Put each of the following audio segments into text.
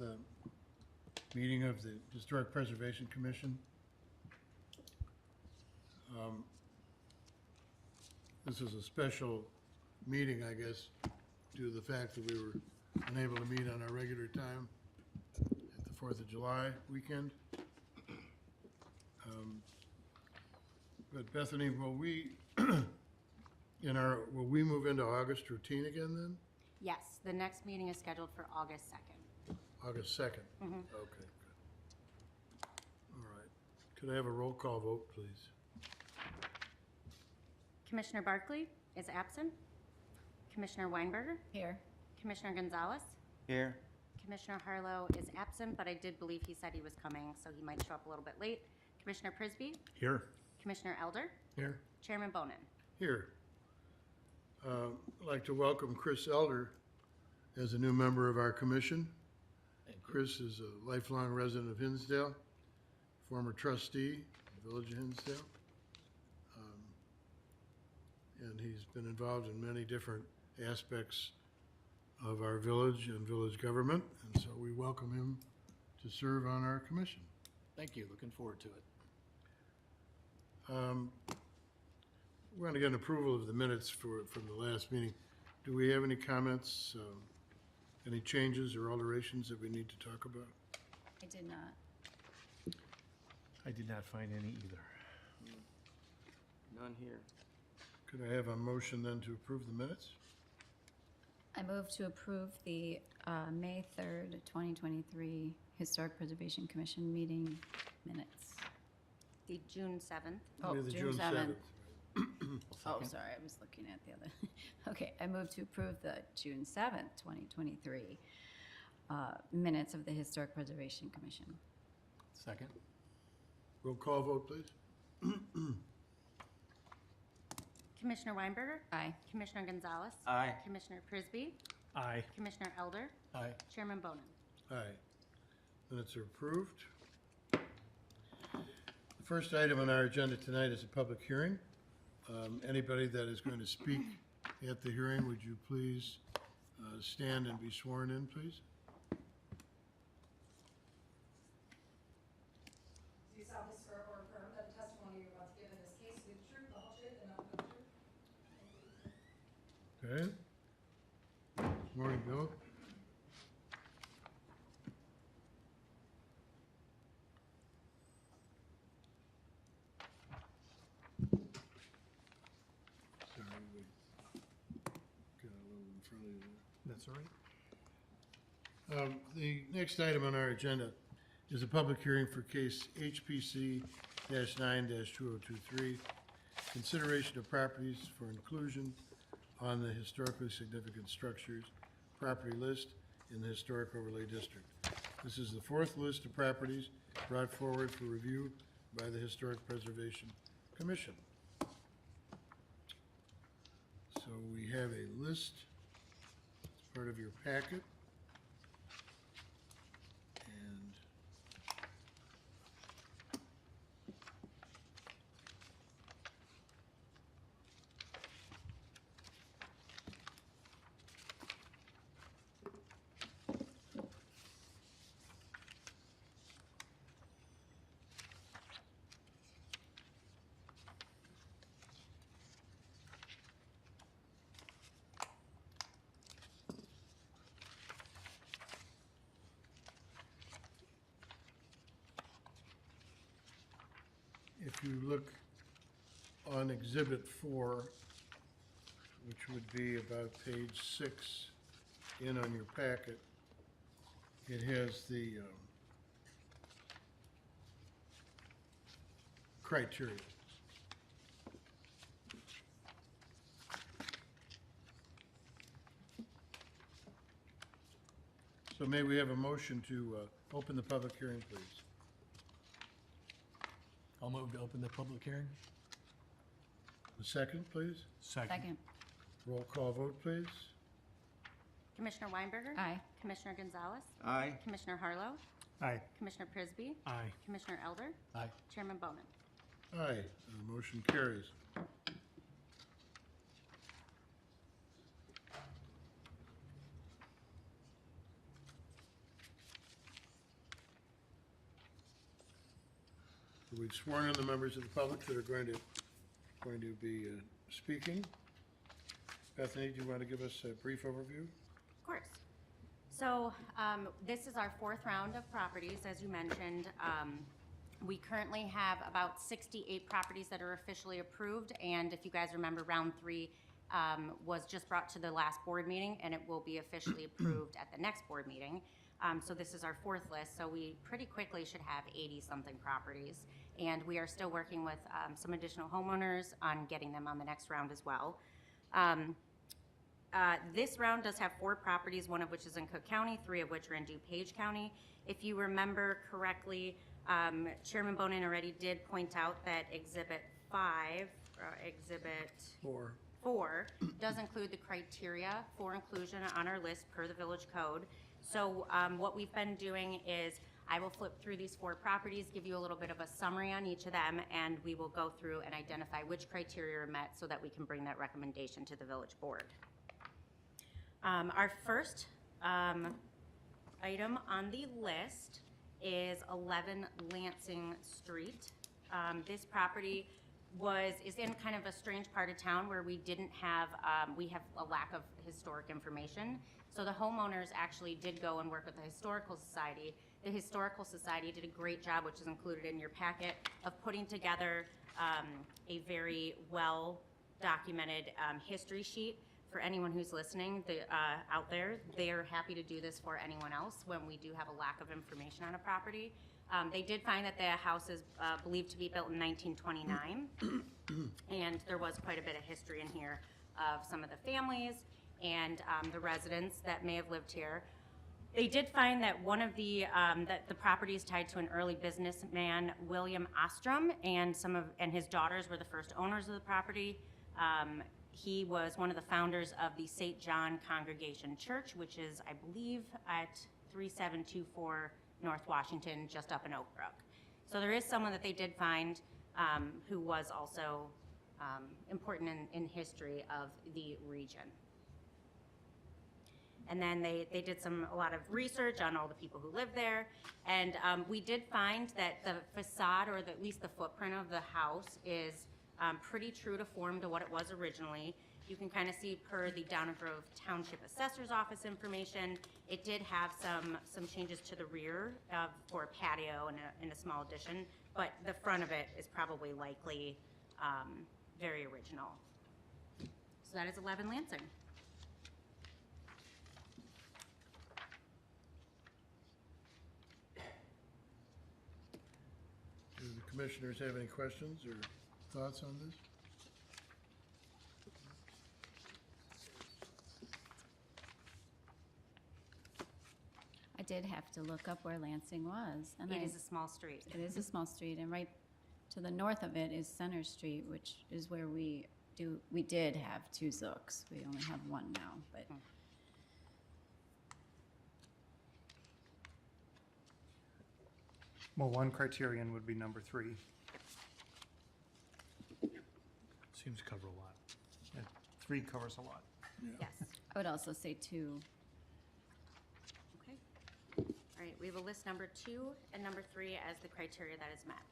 the meeting of the Historic Preservation Commission. This is a special meeting, I guess, due to the fact that we were unable to meet on our regular time at the 4th of July weekend. But Bethany, will we, will we move into August routine again then? Yes, the next meeting is scheduled for August 2nd. August 2nd? Mhm. Okay, good. All right. Could I have a roll call vote, please? Commissioner Barkley is absent. Commissioner Weinberger? Here. Commissioner Gonzalez? Here. Commissioner Harlow is absent, but I did believe he said he was coming, so he might show up a little bit late. Commissioner Prisby? Here. Commissioner Elder? Here. Chairman Bonin? Here. I'd like to welcome Chris Elder as a new member of our commission. Chris is a lifelong resident of Hinsdale, former trustee of the Village of Hinsdale. And he's been involved in many different aspects of our village and village government, and so we welcome him to serve on our commission. Thank you, looking forward to it. We're going to get an approval of the minutes from the last meeting. Do we have any comments, any changes or alterations that we need to talk about? I did not. I did not find any either. None here. Could I have a motion then to approve the minutes? I move to approve the May 3rd, 2023 Historic Preservation Commission meeting minutes. The June 7th. Oh, Maybe the June 7th. Oh, Second. sorry, I was looking at the other. Okay, I move to approve the June 7th, 2023 minutes of the Historic Preservation Commission. Second. Roll call vote, please. Commissioner Weinberger? Aye. Commissioner Gonzalez? Aye. Commissioner Prisby? Aye. Commissioner Elder? Aye. Chairman Bonin? Aye. Minutes are approved. The first item on our agenda tonight is a public hearing. Anybody that is going to speak at the hearing, would you please stand and be sworn in, please? Do you solemnly swear or affirm that the testimony you're about to give in this case will be the truth, the whole truth, and nothing but the truth? Okay. Morning, Bill. Sorry, we got a little in front of you there. That's all right. The next item on our agenda is a public hearing for case HPC 9-2023, consideration of properties for inclusion on the historically significant structures property list in the Historic Overlay District. This is the fourth list of properties brought forward for review by the Historic Preservation Commission. So we have a list as part of your packet. And if you look on Exhibit 4, which would be about page 6 in on your packet, it has the criteria. So may we have a motion to open the public hearing, please? I'll move to open the public hearing. A second, please? Second. Roll call vote, please? Commissioner Weinberger? Aye. Commissioner Gonzalez? Aye. Commissioner Harlow? Aye. Commissioner Prisby? Aye. Commissioner Elder? Aye. Chairman Bonin? Aye, the motion carries. So we've sworn in the members of the public that are going to be speaking. Bethany, do you want to give us a brief overview? Of course. So this is our fourth round of properties, as you mentioned. We currently have about 68 properties that are officially approved, and if you guys remember, round 3 was just brought to the last board meeting, and it will be officially approved at the next board meeting. So this is our fourth list, so we pretty quickly should have 80-something properties, and we are still working with some additional homeowners on getting them on the next round as well. This round does have 4 properties, one of which is in Cook County, 3 of which are in DuPage County. If you remember correctly, Chairman Bonin already did point out that Exhibit 4 does include the criteria for inclusion on our list per the village code. So what we've been doing is I will flip through these 4 properties, give you a little bit of a summary on each of them, and we will go through and identify which criteria are met so that we can bring that recommendation to the village board. Our first item on the list is 11 Lansing Street. This property is in kind of a strange part of town where we didn't have, we have a lack of historic information. So the homeowners actually did go and work with the Historical Society. The Historical Society did a great job, which is included in your packet, of putting together a very well-documented history sheet. For anyone who's listening out there, they are happy to do this for anyone else when we do have a lack of information on a property. They did find that the house is believed to be built in 1929, and there was quite a bit of history in here of some of the families and the residents that may have lived here. They did find that one of the that the property is tied to an early businessman, William Ostrom, and his daughters were the first owners of the property. He was one of the founders of the St. John Congregation Church, which is, I believe, at 3724 North Washington, just up in Oak Brook. So there is someone that they did find who was also important in history of the region. And then they did a lot of research on all the people who lived there. And we did find that the facade, or at least the footprint of the house, is pretty true to form to what it was originally. You can kind of see per the Downers Grove Township Assessor's Office information, it did have some changes to the rear for a patio and a small addition, but the front of it is probably likely very original. So that is 11 Lansing. Do the commissioners have any questions or thoughts on this? I did have to look up where Lansing was. And It is a small street. It is a small street, and right to the north of it is Center Street, which is where we did have 2 Zooks. We only have 1 now, but Well, one criterion would be number 3. Seems to cover a lot. Yeah, 3 covers a lot. Yes. I would also say 2. Okay. All right, we have a list number 2 and number 3 as the criteria that is met.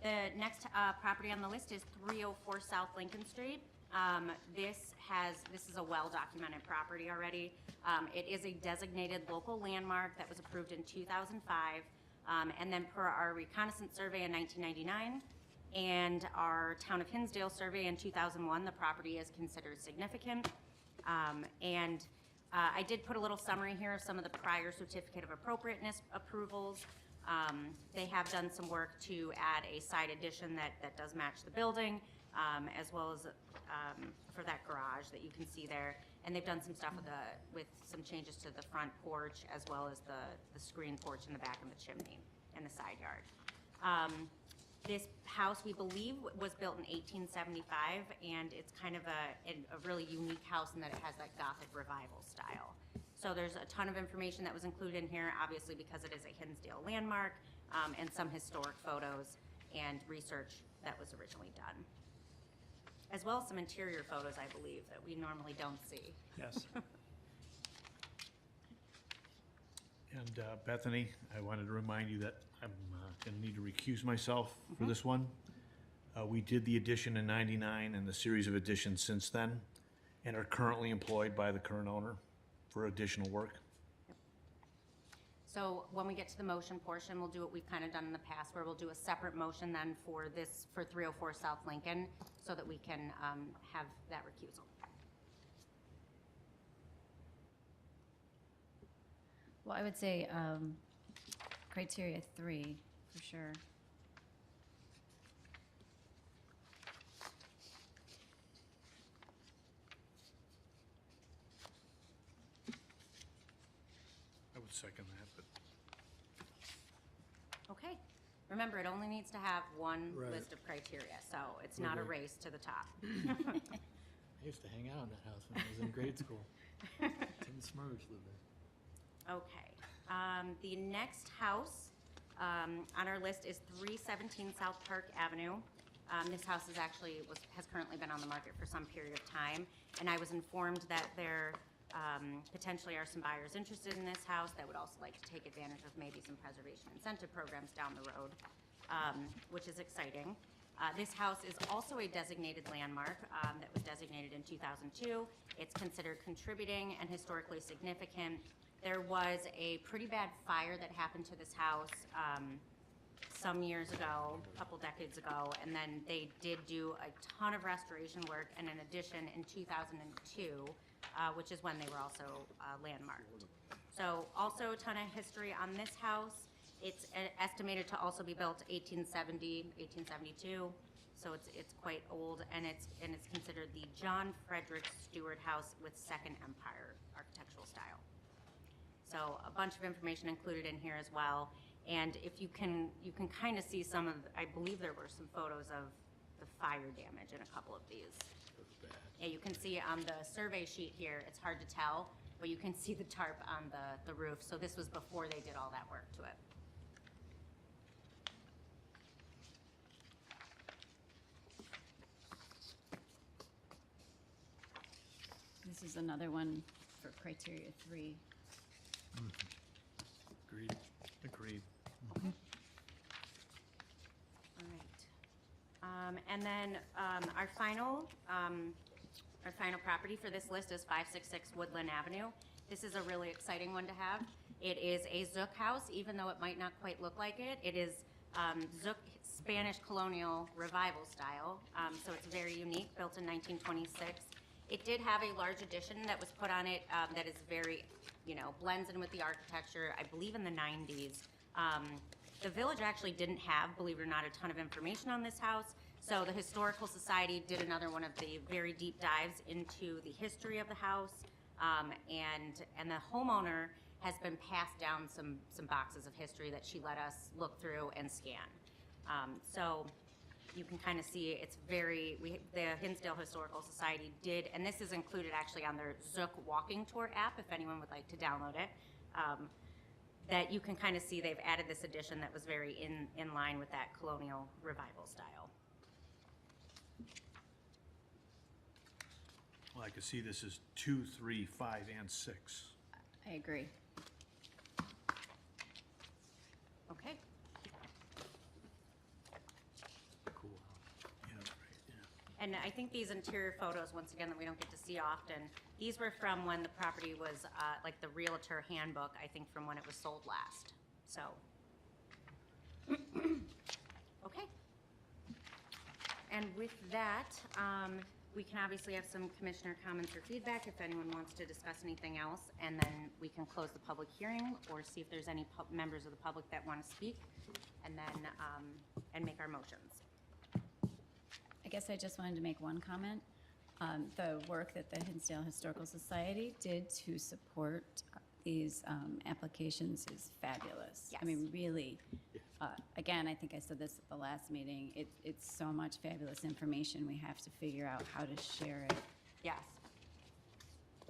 The next property on the list is 304 South Lincoln Street. This is a well-documented property already. It is a designated local landmark that was approved in 2005. And then per our reconnaissance survey in 1999 and our Town of Hinsdale survey in 2001, the property is considered significant. I did put a little summary here of some of the prior certificate of appropriateness approvals. They have done some work to add a side addition that does match the building, as well as for that garage that you can see there. And they've done some stuff with some changes to the front porch, as well as the screen porch in the back and the chimney and the side yard. This house, we believe, was built in 1875, and it's kind of a really unique house in that it has that Gothic revival style. So there's a ton of information that was included in here, obviously because it is a Hinsdale landmark, and some historic photos and research that was originally done. As well as some interior photos, I believe, that we normally don't see. Yes. And Bethany, I wanted to remind you that I'm gonna need to recuse myself for this one. We did the addition in '99 and the series of additions since then, and are currently employed by the current owner for additional work. So when we get to the motion portion, we'll do what we've kind of done in the past, where we'll do a separate motion then for this, for 304 South Lincoln, so that we can have that recusal. Well, I would say criteria 3, for sure. I would second that, but Okay. Remember, it only needs to have one Right. list of criteria, so it's not a Okay. race to the top. I used to hang out in that house when I was in grade school. Tim Smurge lived there. Okay. The next house on our list is 317 South Park Avenue. This house is actually, has currently been on the market for some period of time, and I was informed that there potentially are some buyers interested in this house that would also like to take advantage of maybe some preservation incentive programs down the road, which is exciting. This house is also a designated landmark that was designated in 2002. It's considered contributing and historically significant. There was a pretty bad fire that happened to this house some years ago, a couple decades ago, and then they did do a ton of restoration work and an addition in 2002, which is when they were also landmarked. So also a ton of history on this house. It's estimated to also be built 1870, 1872, so it's quite old, and it's considered the John Frederick Stewart House with Second Empire architectural style. So a bunch of information included in here as well. And if you can kind of see some of, I believe there were some photos of the fire damage in a couple of these. Yeah, you can see on the survey sheet here, it's hard to tell, but you can see the tarp on the roof. So this was before they did all that work to it. This is another one for criteria 3. Agreed. agreed. All right. And then our final property for this list is 566 Woodland Avenue. This is a really exciting one to have. It is a Zook house, even though it might not quite look like it. It is Zook Spanish colonial revival style, so it's very unique, built in 1926. It did have a large addition that was put on it that is very, blends in with the architecture, I believe in the 90s. The village actually didn't have, believe it or not, a ton of information on this house. So the Historical Society did another one of the very deep dives into the history of the house. And the homeowner has been passed down some boxes of history that she let us look through and scan. So you can kind of see it's the Hinsdale Historical Society did, and this is included actually on their Zook walking tour app if anyone would like to download it. That you can kind of see they've added this addition that was very in line with that colonial revival style. Well, I can see this is 2, 3, 5, and 6. I agree. Okay. Cool. Yeah, right, yeah. And I think these interior photos, once again, that we don't get to see often, these were from when the property was, like the Realtor handbook, I think from when it was sold last, so. Okay. And with that, we can obviously have some commissioner comments or feedback if anyone wants to discuss anything else, and then we can close the public hearing or see if there's any members of the public that want to speak, and then, and make our motions. I guess I just wanted to make one comment. The work that the Hinsdale Historical Society did to support these applications is fabulous. Yes. I mean, really, again, I think I said this at the last meeting, it's so much fabulous information. We have to figure out how to share it. Yes.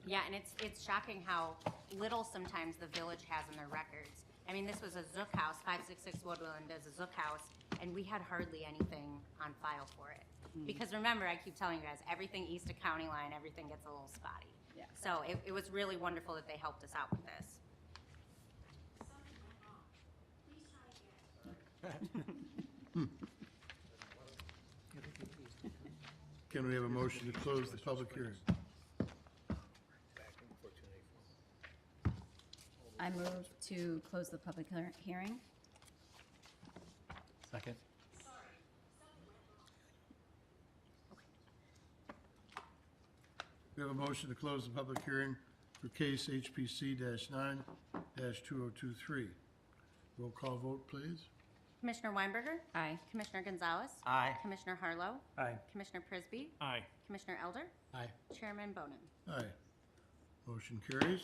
Yeah, and it's shocking how little sometimes the village has in their records. I mean, this was a Zook house, 566 Woodland is a Zook house, and we had hardly anything on file for it. Because remember, I keep telling you guys, everything east of county line, everything gets a little spotty. Yeah. So it was really wonderful that they helped us out with this. Can we have a motion to close the public hearing? I move to close the public hearing. Second. We have a motion to close the public hearing for case HPC-9-2023. Roll call vote, please. Commissioner Weinberger? Aye. Commissioner Gonzalez? Aye. Commissioner Harlow? Aye. Commissioner Prisby? Aye. Commissioner Elder? Aye. Chairman Bonin. Aye. Motion carries.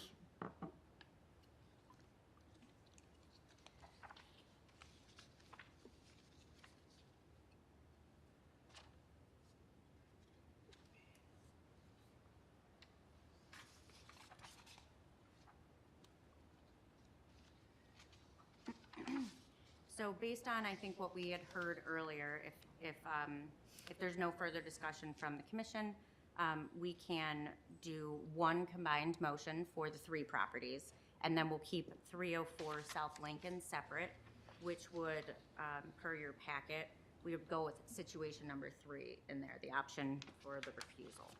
So based on, I think, what we had heard earlier, if there's no further discussion from the commission, we can do one combined motion for the three properties, and then we'll keep 304 South Lincoln separate, which would, per your packet, we would go with situation number 3 in there, the option for the refusal.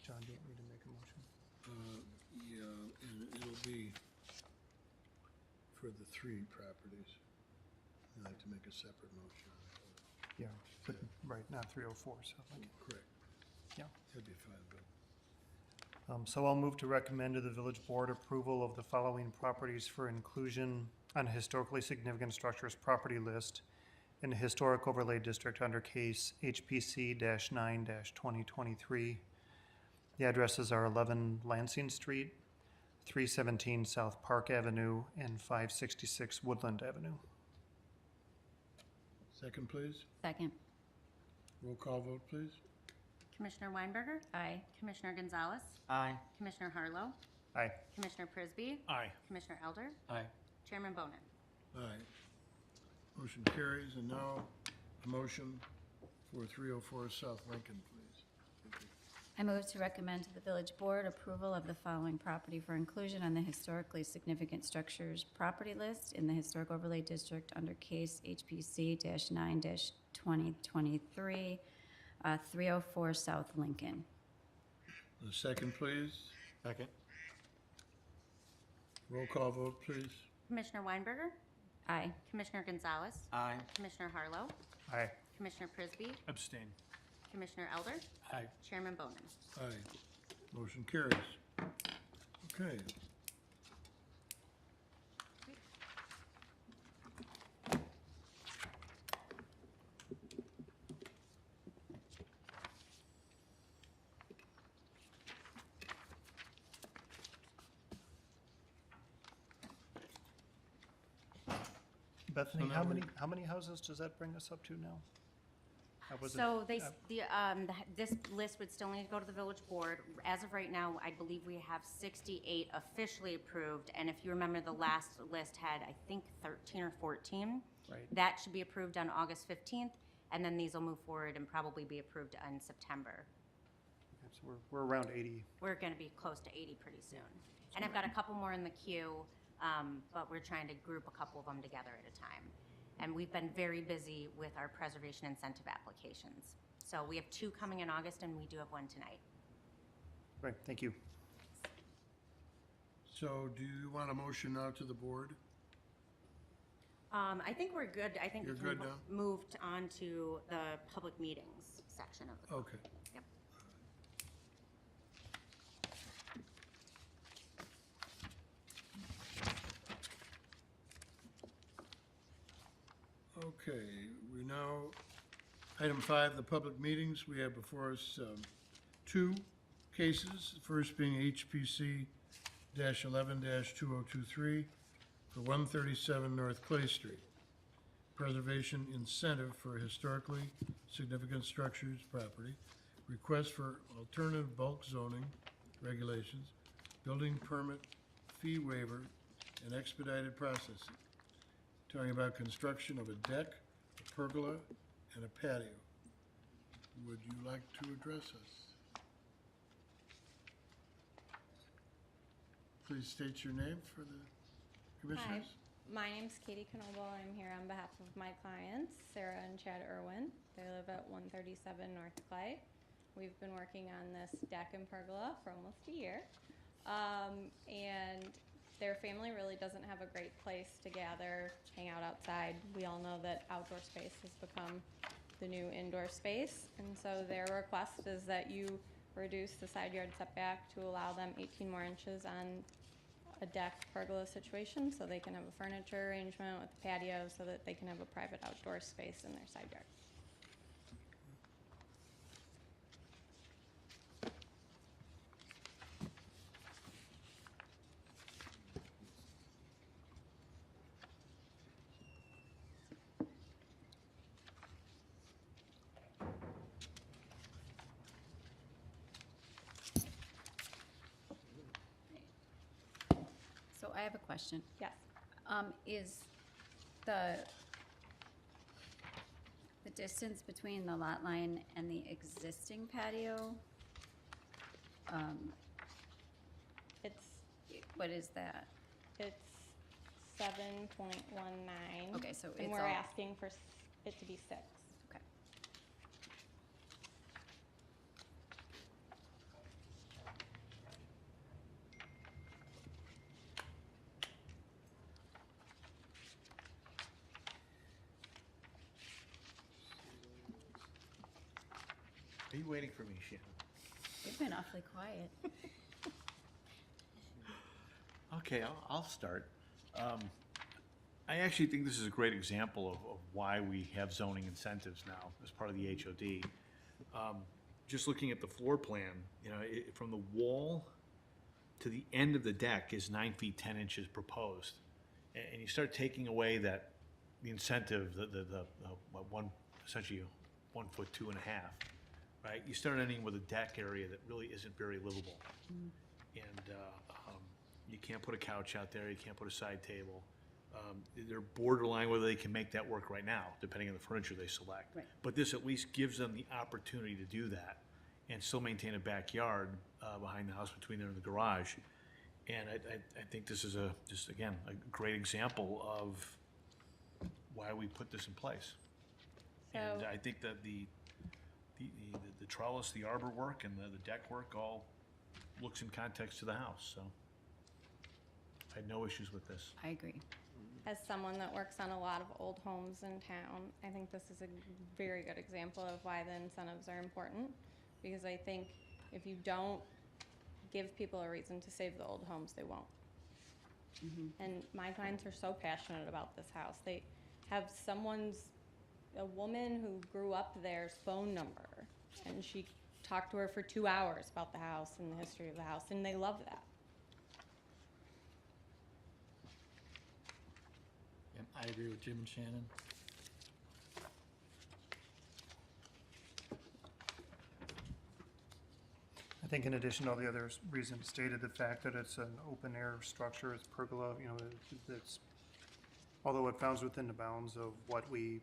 John, do you want me to make a motion? Yeah, and it'll be for the three properties. I'd like to make a separate motion. Yeah, but, right, not 304, so, like, Correct. yeah. That'd be fine, Bill. So I'll move to recommend to the village board approval of the following properties for inclusion on historically significant structures property list in the Historic Overlay District under case HPC-9-2023. The addresses are 11 Lansing Street, 317 South Park Avenue, and 566 Woodland Avenue. Second, please. Second. Roll call vote, please. Commissioner Weinberger? Aye. Commissioner Gonzalez? Aye. Commissioner Harlow? Aye. Commissioner Prisby? Aye. Commissioner Elder? Aye. Chairman Bonin. Aye. Motion carries, and now a motion for 304 South Lincoln, please. I move to recommend to the village board approval of the following property for inclusion on the historically significant structures property list in the Historic Overlay District under case HPC-9-2023, 304 South Lincoln. A second, please. Second. Roll call vote, please. Commissioner Weinberger? Aye. Commissioner Gonzalez? Aye. Commissioner Harlow? Aye. Commissioner Prisby? Abstain. Commissioner Elder? Aye. Chairman Bonin. Aye. Motion carries. Okay. Bethany, So now how many houses does that bring us up to now? Was it- So this list would still need to go to the village board. As of right now, I believe we have 68 officially approved, and if you remember, the last list had, I think, 13 or 14. Right. That should be approved on August 15th, and then these will move forward and probably be approved in September. Okay, so we're around 80. We're gonna be close to 80 pretty soon. And I've got a couple more in the queue, but we're trying to group a couple of them together at a time. And we've been very busy with our preservation incentive applications. So we have 2 coming in August, and we do have 1 tonight. Right, thank you. So do you want a motion now to the board? I think we're good. I think we You're can good now? move on to the public meetings section of the. Okay. Yep. Okay, we now, item 5, the public meetings. We have before us 2 cases, the first being HPC-11-2023 for 137 North Clay Street. preservation incentive for historically significant structures property, request for alternative bulk zoning regulations, building permit fee waiver, and expedited processing. Talking about construction of a deck, a pergola, and a patio. Would you like to address us? Please state your name for the commissioners. My name's Katie Knoble. I'm here on behalf of my clients, Sarah and Chad Irwin. They live at 137 North Clay. We've been working on this deck and pergola for almost a year. And their family really doesn't have a great place to gather, hang out outside. We all know that outdoor space has become the new indoor space. And so their request is that you reduce the side yard setback to allow them 18 more inches on a deck pergola situation, so they can have a furniture arrangement with a patio, so that they can have a private outdoor space in their side yard. So I have a question. Yes. Is the distance between the lot line and the existing patio, It's what is that? 7.19. Okay, so And it's we're all- asking for it to be 6. Okay. Are you waiting for me, Shannon? You've been awfully quiet. Okay, I'll start. I actually think this is a great example of why we have zoning incentives now as part of the HOD. Just looking at the floor plan, you know, from the wall to the end of the deck is 9 feet 10 inches proposed. And you start taking away the incentive, essentially 1 foot 2.5, right? You start ending with a deck area that really isn't very livable. And you can't put a couch out there, you can't put a side table. They're borderline whether they can make that work right now, depending on the furniture they select. Right. But this at least gives them the opportunity to do that and still maintain a backyard behind the house between there and the garage. And I think this is just again, a great example of why we put this in place. And So- I think that the trellis, the arbor work, and the deck work all looks in context to the house, so. I had no issues with this. I agree. As someone that works on a lot of old homes in town, I think this is a very good example of why the incentives are important. Because I think if you don't give people a reason to save the old homes, they won't. And my clients are so passionate about this house. They have a woman who grew up there's phone number, and she talked to her for 2 hours about the house and the history of the house, and they love that. Yep, I agree with Jim and Shannon. I think in addition to all the other reasons stated, the fact that it's an open-air structure, it's pergola, you know, it's, although it falls within the bounds of what we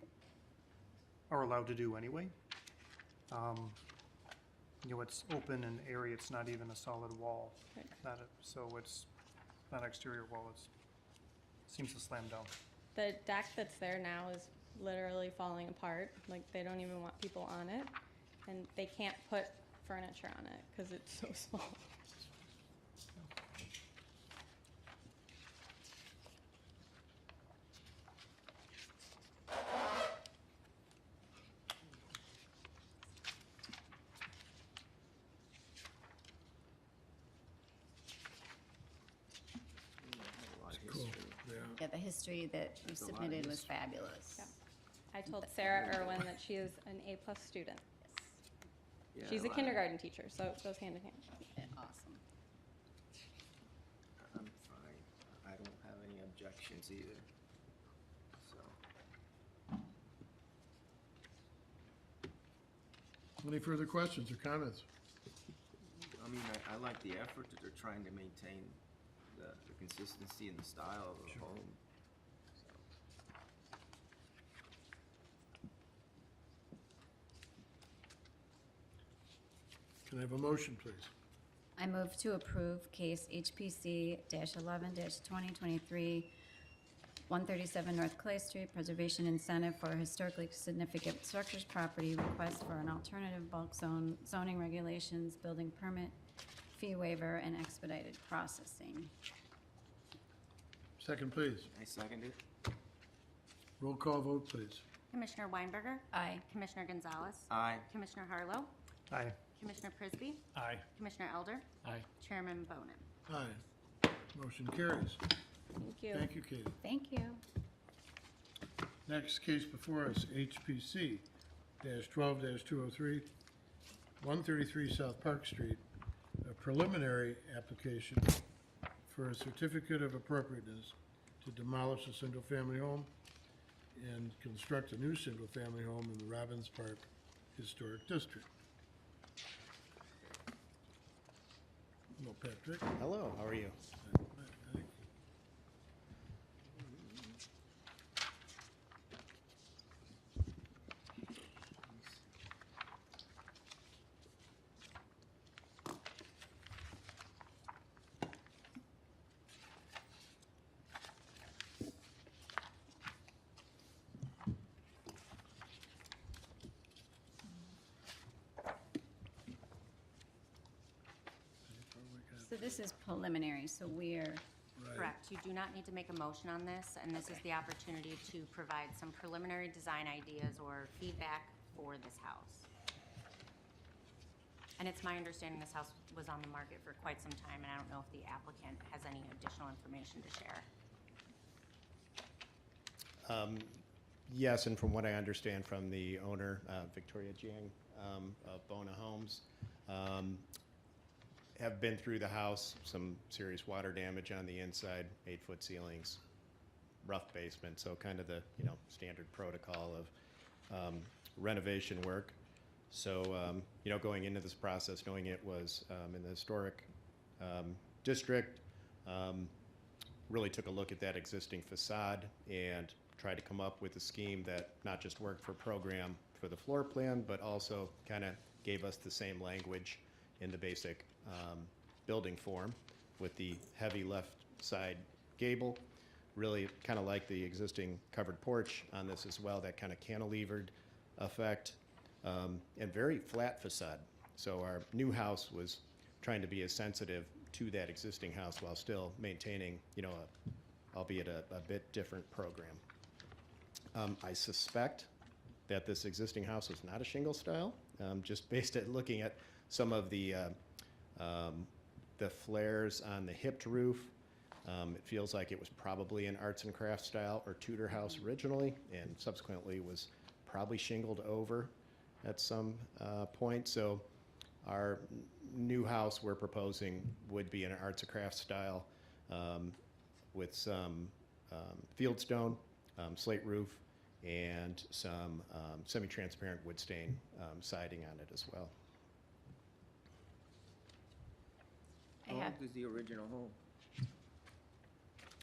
are allowed to do anyway. You know, it's open and airy, it's not even a solid wall. Right. So it's not exterior wall, seems to slam down. The deck that's there now is literally falling apart. Like, they don't even want people on it. And they can't put furniture on it because it's so small. Cool, yeah. Yeah, the history that you submitted was fabulous. Yeah. I told Sarah Irwin that she is an A+ student. She's a kindergarten teacher, so it goes hand in hand. Yeah, awesome. I'm fine. I don't have any objections either. So, Any further questions or comments? I mean, I like the effort that they're trying to maintain the consistency and the style of the home. Can I have a motion, please? I move to approve case HPC-11-2023, 137 North Clay Street, preservation incentive for historically significant structures property, request for an alternative bulk zoning regulations, building permit, fee waiver, and expedited processing. Second, please. I second it. Roll call vote, please. Commissioner Weinberger? Aye. Commissioner Gonzalez? Aye. Commissioner Harlow? Aye. Commissioner Prisby? Aye. Commissioner Elder? Aye. Chairman Bonin. Aye. Motion carries. Thank you. Thank you, Katie. Thank you. Next case before us, HPC -12-203, 133 South Park Street, a preliminary application for a certificate of appropriateness to demolish a single-family home and construct a new single-family home in the Robbins Park Historic District. Hello, Patrick. Hello, how are you? So this is preliminary, so we're, Right. Correct. You do not need to make a motion on this, and this is the opportunity to provide some preliminary design ideas or feedback for this house. And it's my understanding this house was on the market for quite some time, and I don't know if the applicant has any additional information to share. Yes, and from what I understand from the owner, Victoria Jiang of Bona Homes, have been through the house, some serious water damage on the inside, 8-foot ceilings, rough basement, so kind of the, standard protocol of renovation work. So, going into this process, knowing it was in the historic district, really took a look at that existing facade and tried to come up with a scheme that not just worked for program for the floor plan, but also kind of gave us the same language in the basic building form with the heavy left side gable. Really kind of like the existing covered porch on this as well, that kind of cantilevered effect, and very flat facade. So our new house was trying to be as sensitive to that existing house while still maintaining, albeit a bit different program. I suspect that this existing house was not a shingle style, just based at looking at some of the flares on the hipped roof. It feels like it was probably an arts and crafts style or Tudor house originally, and subsequently was probably shingled over at some point. So our new house we're proposing would be an arts and crafts style with some fieldstone, slate roof, and some semi-transparent wood stain siding on it as well. How old is the original home?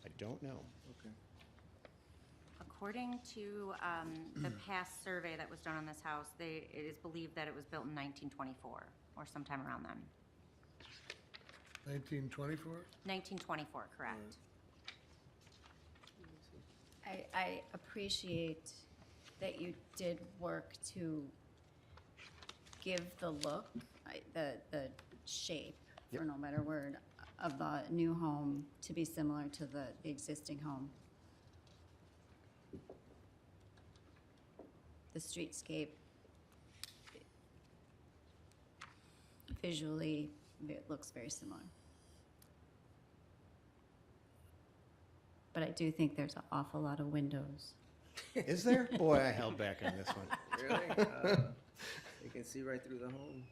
I don't know. Okay. According to the past survey that was done on this house, it is believed that it was built in 1924 or sometime around then. 1924? 1924, correct. I appreciate that you did work to give the look, the shape, for no better word, of the new home to be similar to the existing home. The streetscape, visually, it looks very similar. But I do think there's an awful lot of windows. Is there? Boy, I held back on this one. Really? You can see right through the home.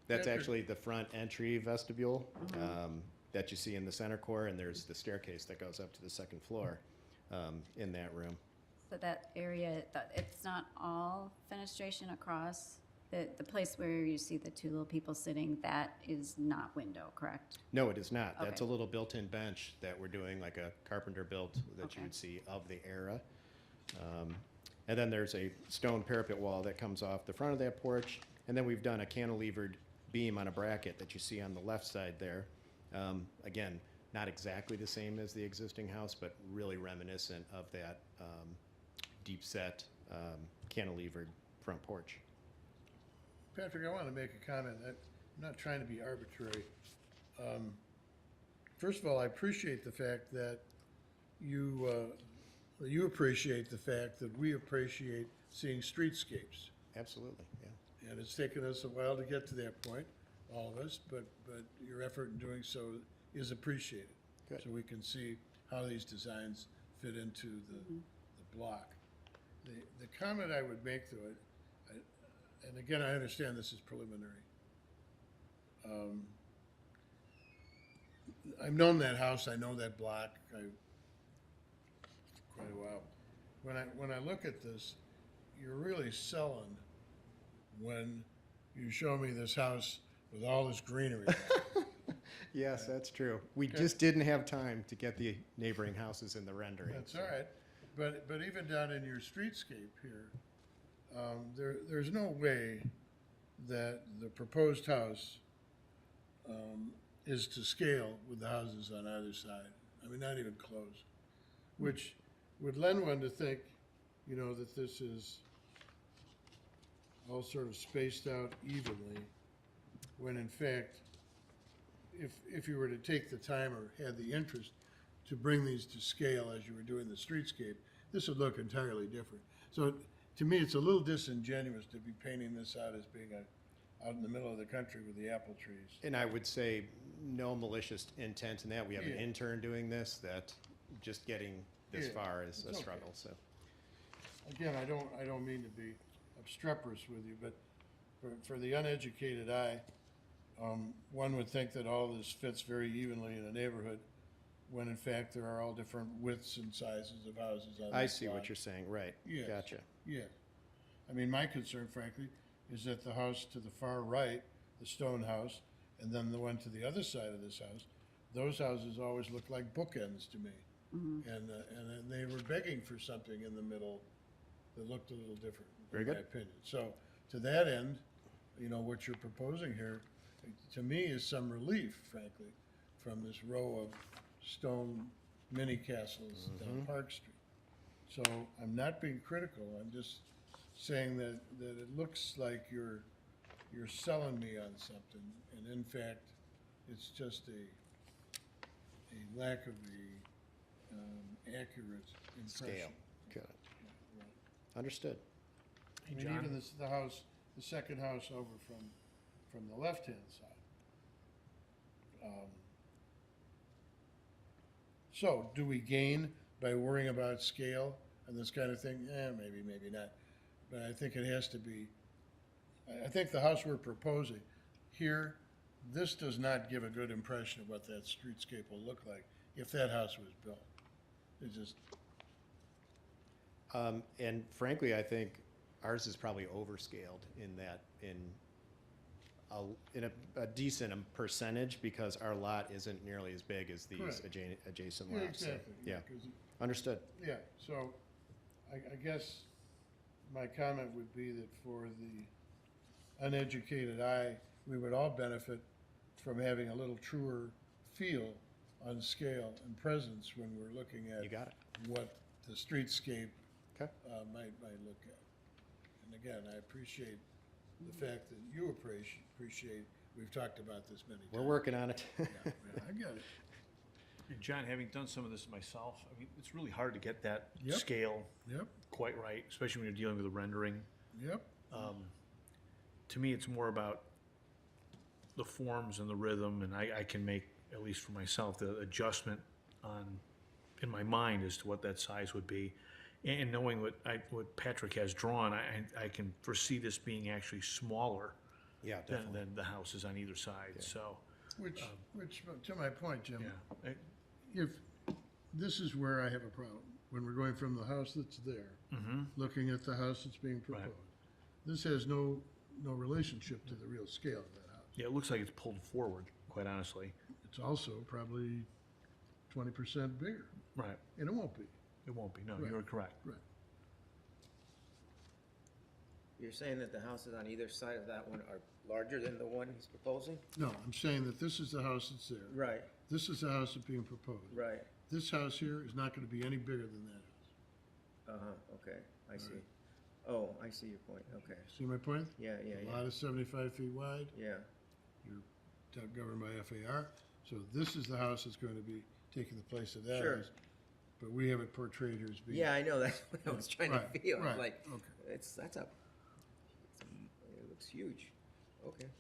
That's actually the front entry vestibule that you see in the center core, and there's the staircase that goes up to the second floor in that room. So that area, it's not all fenestration across The place where you see the two little people sitting, that is not window, correct? No, it is not. That's a Okay. little built-in bench that we're doing, like a carpenter built that Okay. you would see of the era. And then there's a stone parapet wall that comes off the front of that porch. And then we've done a cantilevered beam on a bracket that you see on the left side there. Again, not exactly the same as the existing house, but really reminiscent of that deep set cantilevered front porch. Patrick, I want to make a comment. I'm not trying to be arbitrary. First of all, I appreciate the fact that you appreciate the fact that we appreciate seeing streetscapes. Absolutely, yeah. And it's taken us a while to get to that point, all of us, but your effort in doing so is appreciated. Good. So we can see how these designs fit into the block. The comment I would make to it, and again, I understand this is preliminary. I've known that house, I know that block, quite a while. When I look at this, you're really selling when you show me this house with all this greenery. Yes, that's true. We just didn't have time to get the neighboring houses in the rendering. That's all right, but even down in your streetscape here, there's no way that the proposed house is to scale with the houses on either side. I mean, not even close, which would lend one to think, you know, that this is all sort of spaced out evenly, when in fact, if you were to take the time or had the interest to bring these to scale as you were doing the streetscape, this would look entirely different. So to me, it's a little disingenuous to be painting this out as being out in the middle of the country with the apple trees. And I would say no malicious intent in that. We have an Yeah. intern doing this, that just getting this Yeah, far is it's a okay. struggle, so. Again, I don't mean to be obstreperous with you, but for the uneducated eye, one would think that all this fits very evenly in a neighborhood, when in fact there are all different widths and sizes of houses on I this see lot. what you're saying, right. Yes. Gotcha. Yeah. I mean, my concern frankly is that the house to the far right, the stone house, and then the one to the other side of this house, those houses always look like bookends to me. And they were begging for something in the middle that looked a little different, Very in my good. opinion. So to that end, you know, what you're proposing here, to me, is some relief, frankly, from this row of stone mini castles down Park Street. So I'm not being critical, I'm just saying that it looks like you're selling me on something, and in fact, it's just a lack of the accurate impression. Scale. Got it. Right. Understood. I mean, even this, the second house over from the left-hand side. So, do we gain by worrying about scale and this kind of thing? Maybe, maybe not. But I think it has to be, I think the house we're proposing here, this does not give a good impression of what that streetscape will look like if that house was built. It just, And frankly, I think ours is probably overscaled in that, in a decent percentage, because our lot isn't nearly as big as these Correct. adjacent yeah, lots. so, exactly. Yeah, 'Cause understood. Yeah, so I guess my comment would be that for the uneducated eye, we would all benefit from having a little truer feel on scale and presence when we're looking at You got it. what the streetscape Okay. might look at. And again, I appreciate the fact that you appreciate, we've talked about this many times. We're working on it. Yeah, I get it. And John, having done some of this myself, I mean, it's really hard to get that Yep. scale Yep, quite right, especially when you're dealing with a rendering. yep. To me, it's more about the forms and the rhythm, and I can make, at least for myself, the adjustment in my mind as to what that size would be. And knowing what Patrick has drawn, I can foresee this being actually smaller Yeah, definitely. than the houses on either side, so, Which, to my point, Jim, yeah. if, this is where I have a problem, when we're going from the house that's there, Mm-hmm. looking at the house that's being Right. proposed. This has no no relationship to the real scale of that house. Yeah, it looks like it's pulled forward, quite honestly. It's also probably 20% bigger, Right. and it won't be. It won't be, no, Right. you're correct. Right. You're saying that the houses on either side of that one are larger than the one he's proposing? No, I'm saying that this is the house that's there. Right, This is the house that's being proposed. right. This house here is not gonna be any bigger than that house. Uh-huh, okay, I see. Oh, I see your point, okay. See my point? Yeah, yeah, The yeah, lot is 75 feet wide, yeah. you're governed by FAR, so this is the house that's going to be taking the place of that Sure. house. But we have it portrayed as being. Yeah, I know, that's what I was trying to Right, feel, right, like, okay. it looks huge, okay.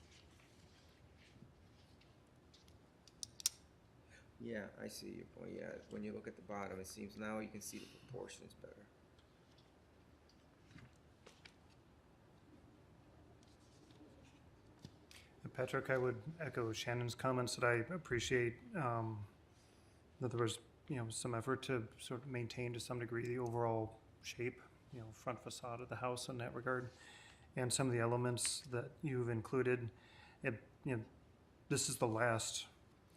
Yeah, I see your point, yeah, when you look at the bottom, it seems now you can see the proportions better. Patrick, I would echo Shannon's comments that I appreciate that there was, some effort to sort of maintain to some degree the overall shape, front facade of the house in that regard. And some of the elements that you've included, this is the last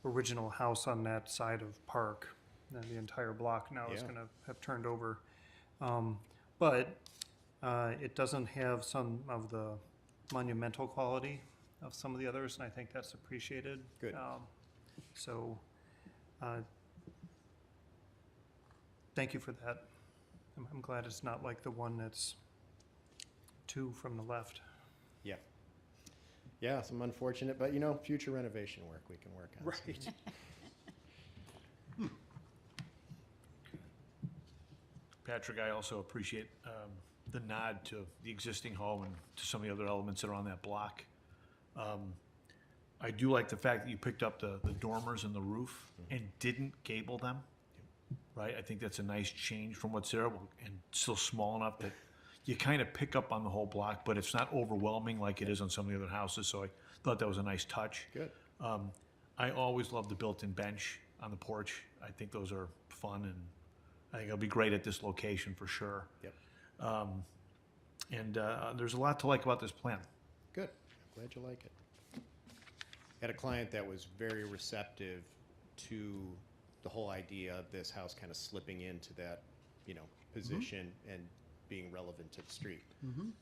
original house on that side of Park. And the entire block now is Yeah. gonna have turned over. But it doesn't have some of the monumental quality of some of the others, and I think that's appreciated. Good. So, thank you for that. I'm glad it's not like the one that's two from the left. Yeah. Yeah, some unfortunate, but future renovation work we can work on. Right. Patrick, I also appreciate the nod to the existing home and to some of the other elements that are on that block. I do like the fact that you picked up the dormers and the roof and didn't gable them, right? I think that's a nice change from what's there, and still small enough that you kind of pick up on the whole block, but it's not overwhelming like it is on some of the other houses, so I thought that was a nice touch. Good. I always love the built-in bench on the porch. I think those are fun, and I think it'll be great at this location for sure. Yep. And there's a lot to like about this plan. Good. I'm glad you like it. Had a client that was very receptive to the whole idea of this house kind of slipping into that, position and being relevant to the street.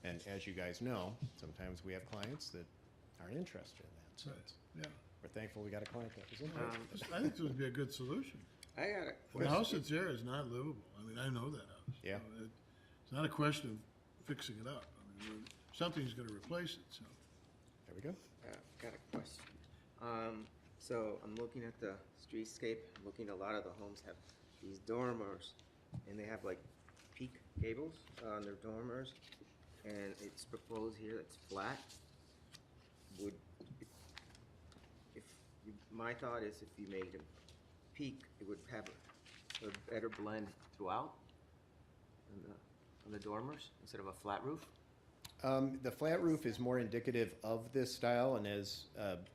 And as you guys know, sometimes we have clients that aren't interested in that. So Right, yeah. we're thankful we got a client that was interested. I think this would be a good solution. I got a The question. house that's there is not livable. I mean, I know that house. Yeah. So it's not a question of fixing it up. I mean, something's gonna replace it, so. There we go. Got a question. So I'm looking at the streetscape, looking at a lot of the homes have these dormers, and they have like peak gables on their dormers, and it's proposed here that's flat. My thought is if you made them peak, it would have a better blend throughout on the dormers instead of a flat roof. The flat roof is more indicative of this style, and as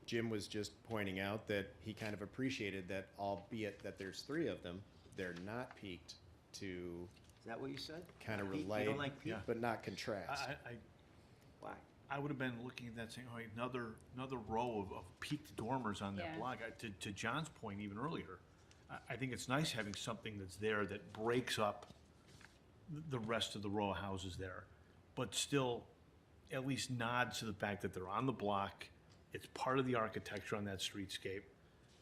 Jim was just pointing out, that he kind of appreciated that, albeit that there's three of them, they're not peaked to Is that what you said? kind of Peak? relate, You don't like peak? Yeah. but not contrast. Why? I would have been looking at that saying, oh, another row of peaked dormers on that Yeah. block. To John's point even earlier, I think it's nice having something that's there that breaks up the rest of the row of houses there, but still at least nods to the fact that they're on the block. It's part of the architecture on that streetscape.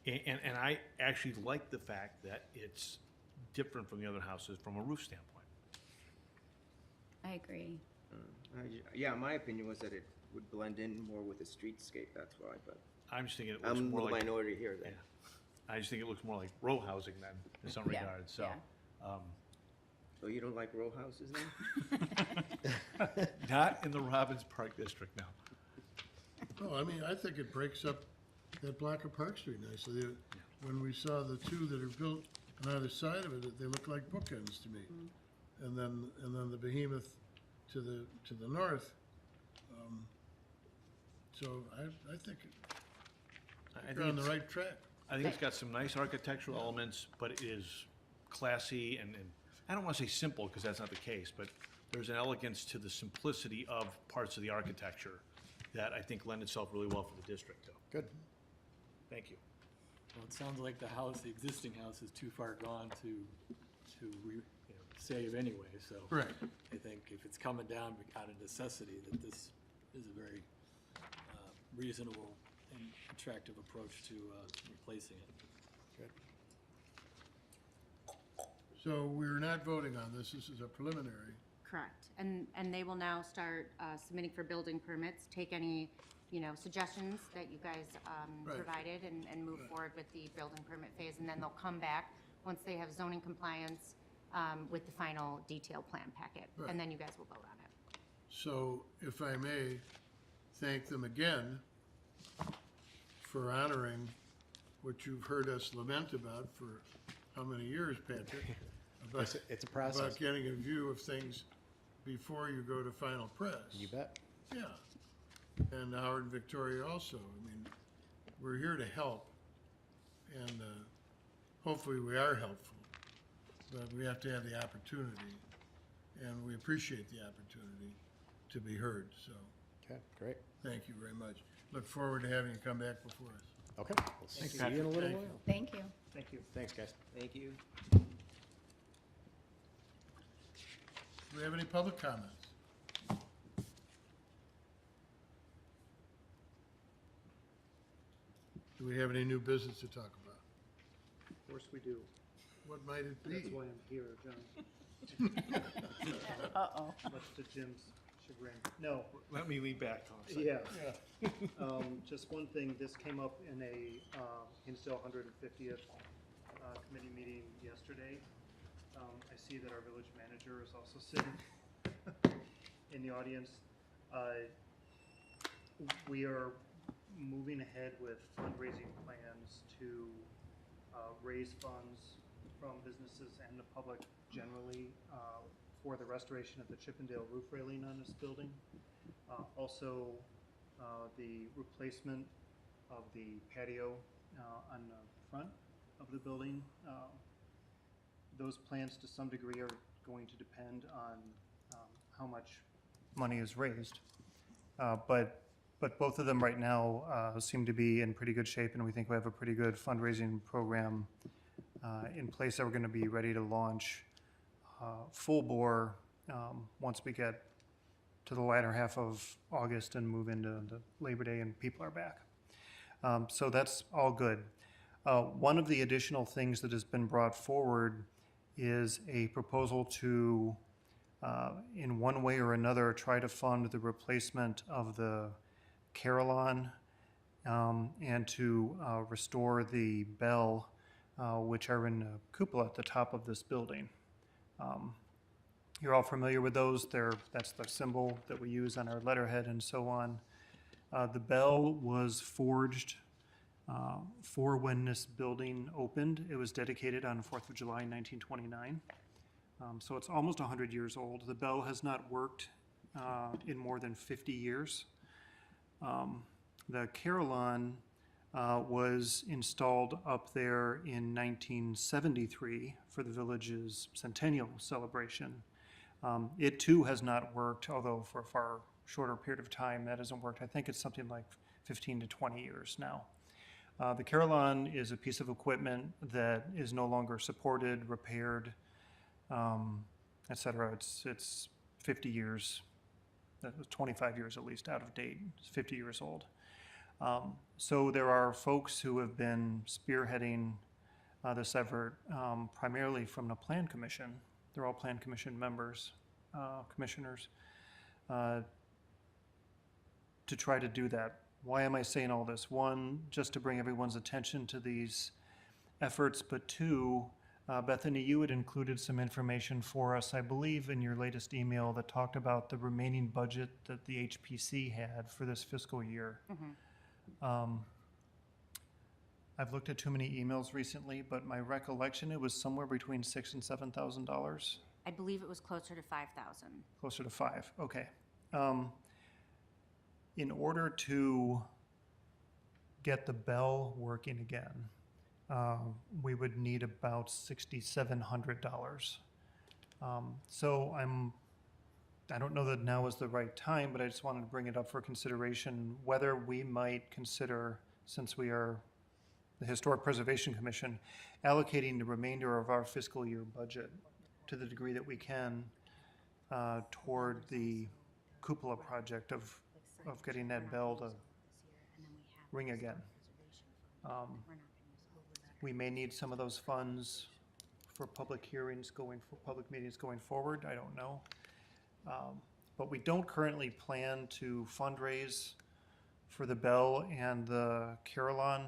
And I actually like the fact that it's different from the other houses from a roof standpoint. I agree. Yeah, my opinion was that it would blend in more with the streetscape, that's why, but I'm just thinking it looks I'm more the like. minority here then. Yeah. I just think it looks more like row housing then, in some Yeah, regards, so. yeah. So you don't like row houses then? Not in the Robbins Park District now. No, I mean, I think it breaks up that block of Park Street nicely. When we saw the two that are built on either side of it, they look like bookends to me. And then the behemoth to the north. So I think I you're on the it's- right track. I think it's got some nice architectural elements, but it is classy and I don't want to say simple because that's not the case, but there's an elegance to the simplicity of parts of the architecture that I think lend itself really well for the district, though. Good. Thank you. Well, it sounds like the house, the existing house is too far gone to save anyway, so. Right. I think if it's coming down out of necessity, that this is a very reasonable and attractive approach to replacing it. Good. So we're not voting on this. This is a preliminary. Correct. And they will now start submitting for building permits, take any, suggestions that you guys Right. provided and move forward with the building permit phase. And then they'll come back, once they have zoning compliance, with the final detailed plan packet. Right. And then you guys will vote on it. So if I may, thank them again for honoring what you've heard us lament about for how many years, Patrick? About- It's a process. About getting a view of things before you go to final press. You bet. Yeah. And Howard and Victoria also. I mean, we're here to help. And hopefully we are helpful. But we have to have the opportunity. And we appreciate the opportunity to be heard. So Okay, great. thank you very much. Look forward to having you come back before us. Okay, we'll see you in a little Thank you. while. Thank you. Thank you. Thanks, guys. Thank you. Do we have any public comments? Do we have any new business to talk about? Of course we do. What might it be? That's why I'm here, John. Uh-oh. Much to Jim's chagrin. No, Let me lean back, Tom. yeah. Just one thing, this came up in a Hinsdale 150th committee meeting yesterday. I see that our village manager is also sitting in the audience. We are moving ahead with fundraising plans to raise funds from businesses and the public generally for the restoration of the Chippendale roof railing on this building. Also, the replacement of the patio on the front of the building. Those plans to some degree are going to depend on how much money is raised. But both of them right now seem to be in pretty good shape, and we think we have a pretty good fundraising program in place that we're going to be ready to launch full bore once we get to the latter half of August and move into the Labor Day and people are back. So that's all good. One of the additional things that has been brought forward is a proposal to, in one way or another, try to fund the replacement of the Carillon and to restore the bell, which are in a cupola at the top of this building. You're all familiar with those. That's the symbol that we use on our letterhead and so on. The bell was forged for when this building opened. It was dedicated on 4th of July, 1929. So it's almost 100 years old. The bell has not worked in more than 50 years. The Carillon was installed up there in 1973 for the village's centennial celebration. It too has not worked, although for a far shorter period of time that hasn't worked. I think it's something like 15 to 20 years now. The Carillon is a piece of equipment that is no longer supported, repaired, et cetera. It's 50 years, 25 years at least out of date. It's 50 years old. So there are folks who have been spearheading this effort, primarily from the Plan Commission. They're all Plan Commission members, commissioners, to try to do that. Why am I saying all this? One, just to bring everyone's attention to these efforts, but two, Bethany, you had included some information for us, I believe, in your latest email that talked about the remaining budget that the HPC had for this fiscal year. I've looked at too many emails recently, but my recollection, it was somewhere between $6,000 and $7,000, I believe it was closer to 5,000. closer to $5,000. Okay. In order to get the bell working again, we would need about $6,700. So I'm I don't know that now is the right time, but I just wanted to bring it up for consideration, whether we might consider, since we are the Historic Preservation Commission, allocating the remainder of our fiscal year budget to the degree that we can toward the cupola project of getting that bell to ring again. We may need some of those funds for public hearings for public meetings going forward, I don't know. But we don't currently plan to fundraise for the bell and the carillon.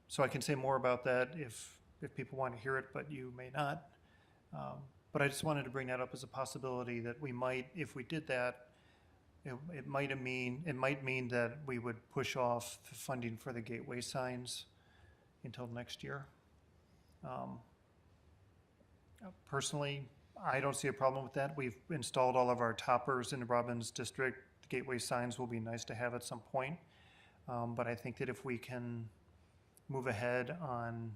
So I can say more about that if people want to hear it, but you may not. But I just wanted to bring that up as a possibility that we might, if we did that, it might mean that we would push off the funding for the gateway signs until next year. Personally, I don't see a problem with that. We've installed all of our toppers in the Robbins district. The gateway signs will be nice to have at some point. But I think that if we can move ahead on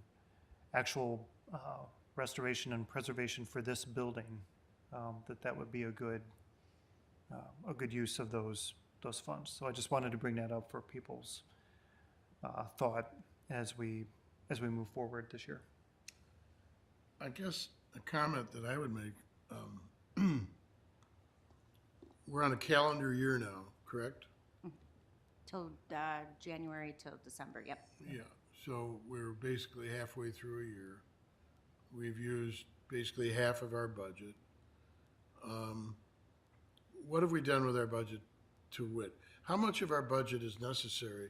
actual restoration and preservation for this building, that would be a good use of those funds. So I just wanted to bring that up for people's thought as we move forward this year. I guess a comment that I would make, we're on a calendar year now, correct? Till January till December, yep. Yeah, so we're basically halfway through a year. We've used basically half of our budget. What have we done with our budget to wit? How much of our budget is necessary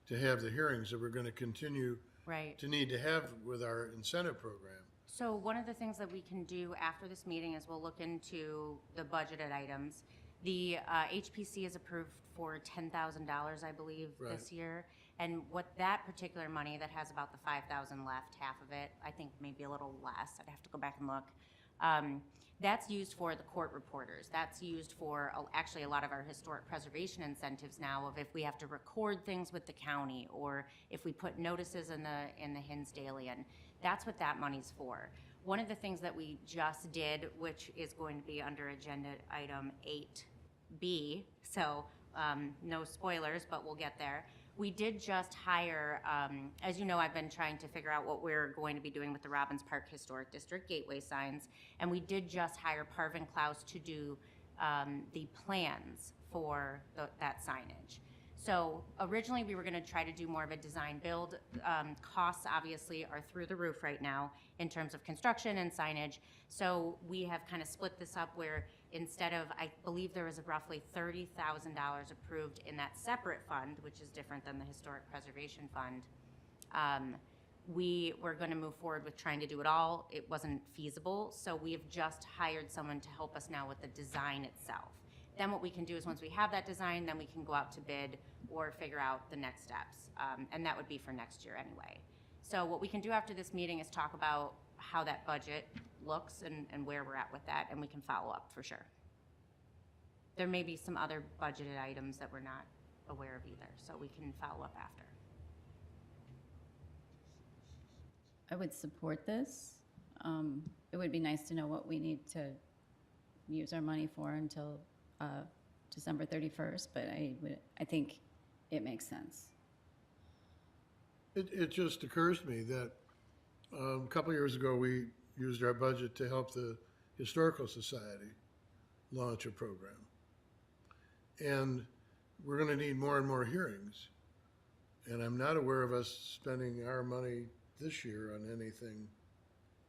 to have the hearings that we're going to continue Right. to need to have with our incentive program? So one of the things that we can do after this meeting is we'll look into the budgeted items. The HPC is approved for $10,000, I believe, this Right. year. And what that particular money that has about the 5,000 left, half of it, I think maybe a little less, I'd have to go back and look. That's used for the court reporters. That's used for actually a lot of our historic preservation incentives now of if we have to record things with the county or if we put notices in the Hinsdalean. That's what that money's for. One of the things that we just did, which is going to be under agenda item 8B, so no spoilers, but we'll get there. We did just hire, as you know, I've been trying to figure out what we're going to be doing with the Robbins Park Historic District gateway signs, and we did just hire Parvin Klaus to do the plans for that signage. So originally, we were going to try to do more of a design build. Costs obviously are through the roof right now in terms of construction and signage. So we have kind of split this up where instead of, I believe there was roughly $30,000 approved in that separate fund, which is different than the Historic Preservation Fund. We were going to move forward with trying to do it all. It wasn't feasible, so we have just hired someone to help us now with the design itself. Then what we can do is once we have that design, then we can go out to bid or figure out the next steps. And that would be for next year anyway. So what we can do after this meeting is talk about how that budget looks and where we're at with that, and we can follow up for sure. There may be some other budgeted items that we're not aware of either, so we can follow up after. I would support this. It would be nice to know what we need to use our money for until December 31st, but I think it makes sense. It just occurs to me that a couple of years ago, we used our budget to help the Historical Society launch a program. And we're going to need more and more hearings. And I'm not aware of us spending our money this year on anything.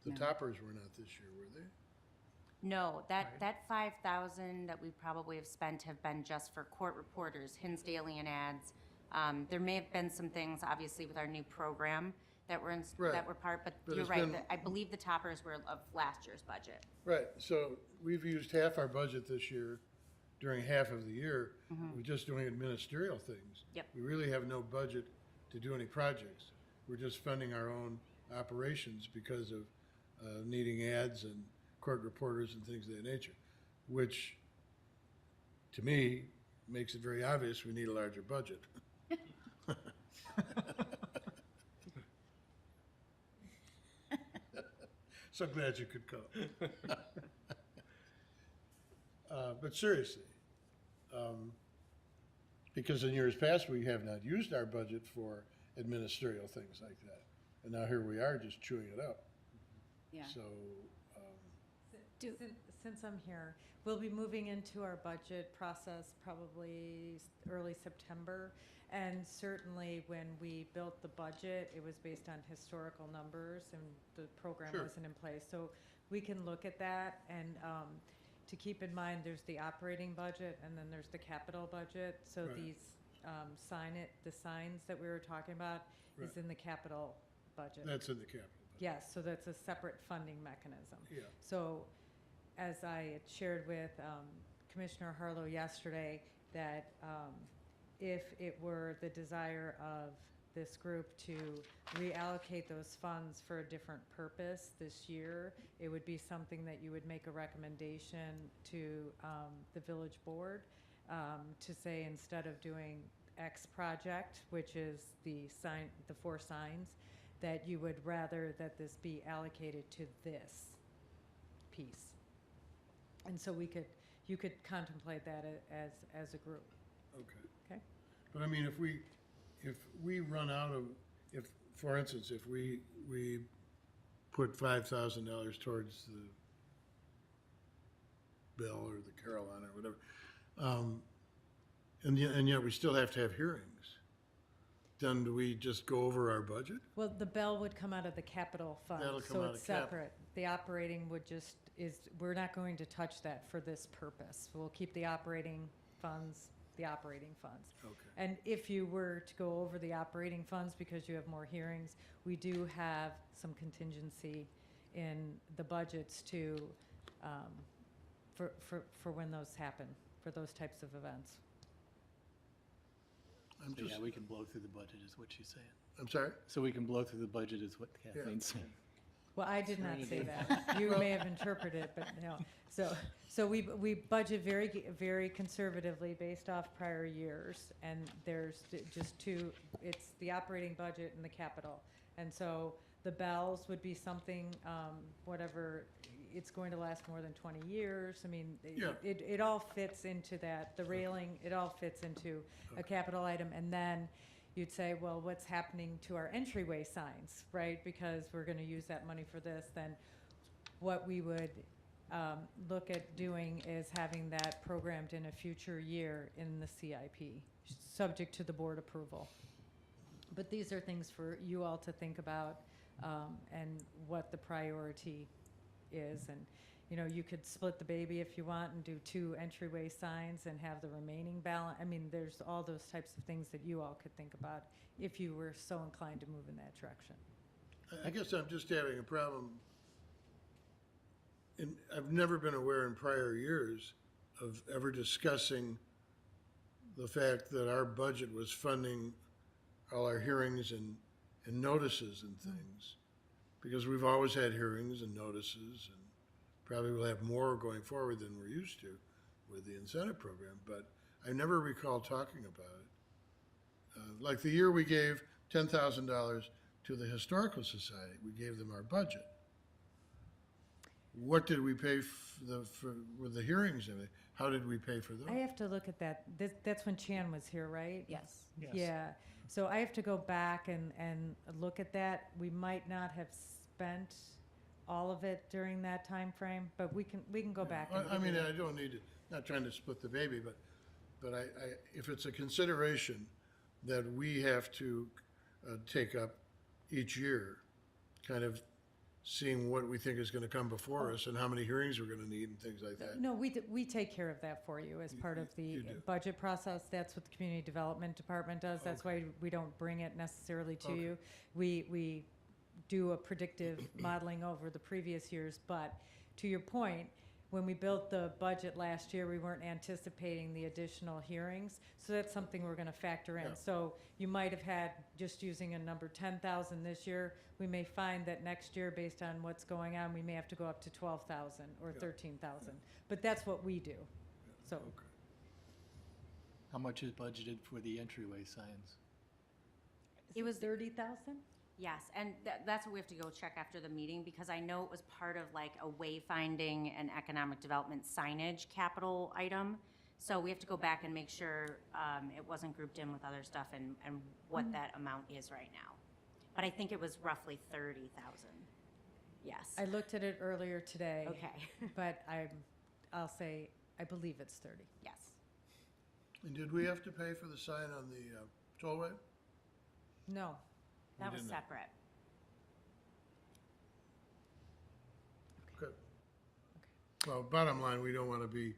The No. toppers were not this year, were they? No, that 5,000 that we probably have spent have been just for court reporters, Hinsdalean ads. There may have been some things, obviously, with our new program that were Right. that were part, but But you're it's right. been- I believe the toppers were of last year's budget. Right, so we've used half our budget this year during half of the year. We're just doing ministerial things. Yep. We really have no budget to do any projects. We're just funding our own operations because of needing ads and court reporters and things of that nature, which, to me, makes it very obvious we need a larger budget. So glad you could come. But seriously, because in years past, we have not used our budget for administrative things like that. And now here we are just chewing it up. Yeah. So, Do- Since I'm here, we'll be moving into our budget process probably early September. And certainly when we built the budget, it was based on historical numbers and the program Sure. wasn't in place. So we can look at that and to keep in mind, there's the operating budget and then there's the capital budget. So Right. these the signs that we were talking about is Right. in the capital budget. that's in the capital. Yes, so that's a separate funding mechanism. Yeah, So, as I had shared with Commissioner Harlow yesterday, that if it were the desire of this group to reallocate those funds for a different purpose this year, it would be something that you would make a recommendation to the village board to say, instead of doing X project, which is the 4 signs, that you would rather that this be allocated to this piece. And so you could contemplate that as a group. okay. Okay. But I mean, if we run out of, for instance, if we put $5,000 towards the Bell or the Carolina or whatever, and yet we still have to have hearings, then do we just go over our budget? Well, the bell would come out of the capital fund, That'll come so out it's of cap. separate. The operating we're not going to touch that for this purpose. We'll keep the operating funds. Okay. And if you were to go over the operating funds because you have more hearings, we do have some contingency in the budgets to, for when those happen, for those types of events. I'm So, just, yeah, we can blow through the budget is what she's saying. I'm sorry? So we can blow through the budget is what Kathleen's saying. Well, I did not say that. You may have interpreted it, but no. So we budget very conservatively based off prior years, and there's just it's the operating budget and the capital. And so the bells would be something, whatever, it's going to last more than 20 years. I mean, Yeah. it all fits into that. The railing, it all fits into a capital item. And then you'd say, well, what's happening to our entryway signs, right? Because we're going to use that money for this. Then what we would look at doing is having that programmed in a future year in the CIP, subject to the board approval. But these are things for you all to think about and what the priority is. And, you know, you could split the baby if you want and do 2 entryway signs and have the remaining balance. I mean, there's all those types of things that you all could think about if you were so inclined to move in that direction. I guess I'm just having a problem. And I've never been aware in prior years of ever discussing the fact that our budget was funding all our hearings and notices and things. Because we've always had hearings and notices, and probably will have more going forward than we're used to with the incentive program, but I never recall talking about it. Like the year we gave $10,000 to the Historical Society, we gave them our budget. What did we pay with the hearings and how did we pay for those? I have to look at that. That's when Chan was here, right? Yes. Yeah, so I have to go back and look at that. We might not have spent all of it during that time frame, but we can go back. And I mean, give you- I don't need to, not trying to split the baby, but if it's a consideration that we have to take up each year, kind of seeing what we think is gonna come before us and how many hearings we're gonna need and things like that. No, we take care of that for you as part of the you do. budget process. That's what the Community Development Department does. That's why we don't bring it necessarily to you. We do a predictive modeling over the previous years, but to your point, when we built the budget last year, we weren't anticipating the additional hearings, so that's something we're gonna factor in. Yeah. So you might have had, just using a number, 10,000 this year. We may find that next year, based on what's going on, we may have to go up to 12,000 or 13,000. But that's what we do, so. Okay. How much is budgeted for the entryway signs? It was 30,000? Yes, and that's what we have to go check after the meeting, because I know it was part of like a wayfinding and economic development signage capital item. So we have to go back and make sure it wasn't grouped in with other stuff and what that amount is right now. But I think it was roughly 30,000. Yes. I looked at it earlier today. Okay. But I'll say, I believe it's 30. Yes. And did we have to pay for the sign on the tollway? No, That was didn't. separate. Good. Well, bottom line, we don't want to be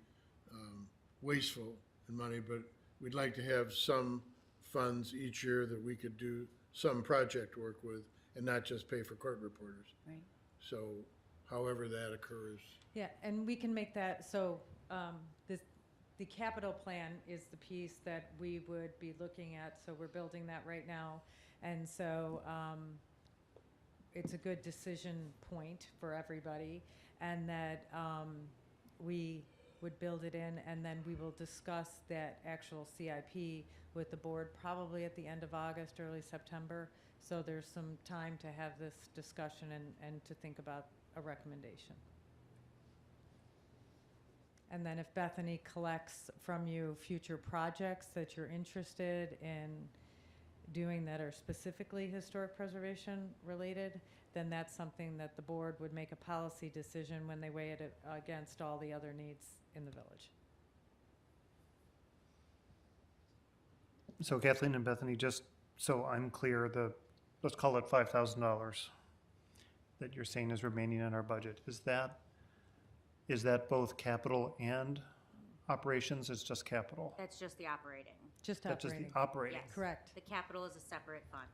wasteful in money, but we'd like to have some funds each year that we could do some project work with and not just pay for court reporters. Right. So however that occurs. yeah, and we can make that, so the capital plan is the piece that we would be looking at, so we're building that right now. And so it's a good decision point for everybody, and that we would build it in, and then we will discuss that actual CIP with the board probably at the end of August, early September. So there's some time to have this discussion and to think about a recommendation. And then if Bethany collects from you future projects that you're interested in doing that are specifically historic preservation related, then that's something that the board would make a policy decision when they weigh it against all the other needs in the village. So Kathleen and Bethany, just so I'm clear, let's call it $5,000 that you're saying is remaining in our budget. Is that both capital and operations? It's just capital? That's just the operating. Just That's just operating. the operating? Yes. Correct. The capital is a separate fund.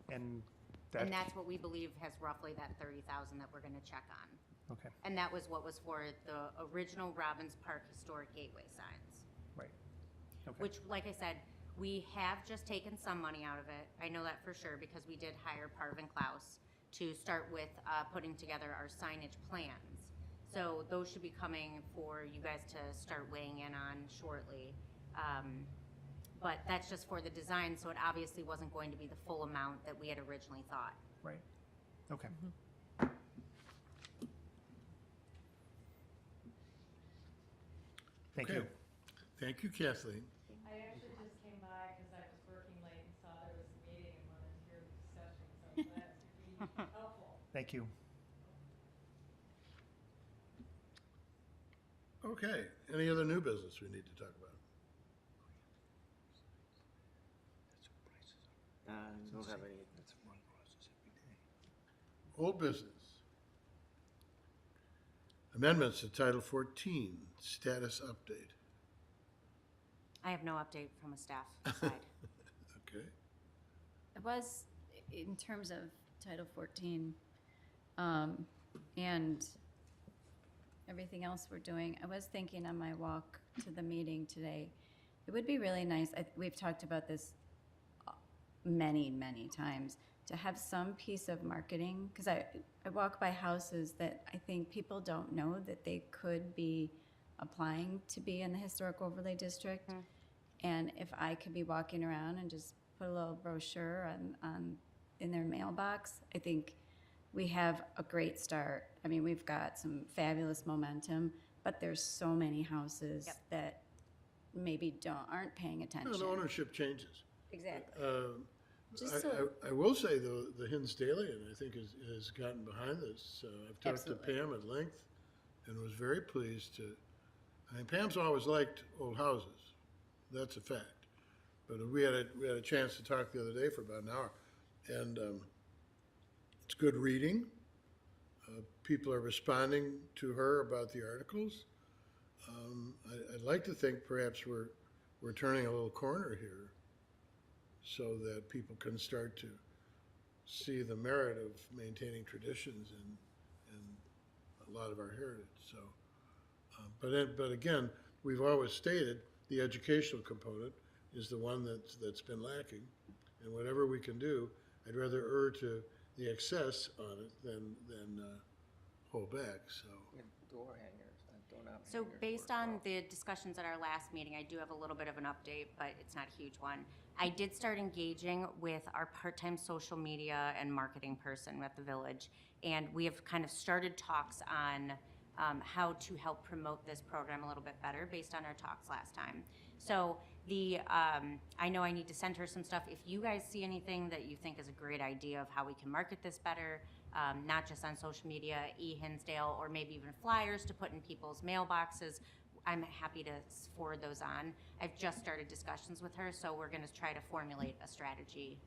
And And that's what we believe has roughly that 30,000 that we're gonna check on. okay, And that was what was for the original Robbins Park Historic Gateway signs. right. Okay. Which, like I said, we have just taken some money out of it. I know that for sure, because we did hire Parvin Klaus to start with putting together our signage plans. So those should be coming for you guys to start weighing in on shortly. But that's just for the design, so it obviously wasn't going to be the full amount that we had originally thought. Right. Okay. Thank you. Okay. Thank you, Kathleen. I actually just came by because I was working late and saw there was a meeting and wanted to hear the discussion, so that's really helpful. Thank you. Okay, any other new business we need to talk about? Don't have any. Old business. Amendments to Title 14, status update. I have no update from a staff side. Okay, It was, in terms of Title 14, and everything else we're doing, I was thinking on my walk to the meeting today, it would be really nice, we've talked about this many, many times, to have some piece of marketing, because I walk by houses that I think people don't know that they could be applying to be in the historic overlay district. And if I could be walking around and just put a little brochure in their mailbox, I think we have a great start. I mean, we've got some fabulous momentum, but there's so many houses that maybe aren't paying attention. well, the ownership changes. Exactly. Just I so, I will say, though, the Hinsdalean, I think, has gotten behind this. I've talked to Absolutely. Pam at length and was very pleased to, I mean, Pam's always liked old houses. That's a fact. But we had a chance to talk the other day for about an hour. And it's good reading. People are responding to her about the articles. I'd like to think perhaps we're turning a little corner here, so that people can start to see the merit of maintaining traditions in a lot of our heritage. So, but again, we've always stated the educational component is the one that's been lacking, and whatever we can do, I'd rather err to the excess on it than hold back. So, Door hangers, doorknobs. So based on the discussions at our last meeting, I do have a little bit of an update, but it's not a huge one. I did start engaging with our part-time social media and marketing person at the village, and we have kind of started talks on how to help promote this program a little bit better based on our talks last time. So I know I need to send her some stuff. If you guys see anything that you think is a great idea of how we can market this better, not just on social media, Hinsdale, or maybe even flyers to put in people's mailboxes, I'm happy to forward those on. I've just started discussions with her, so we're gonna try to formulate a strategy,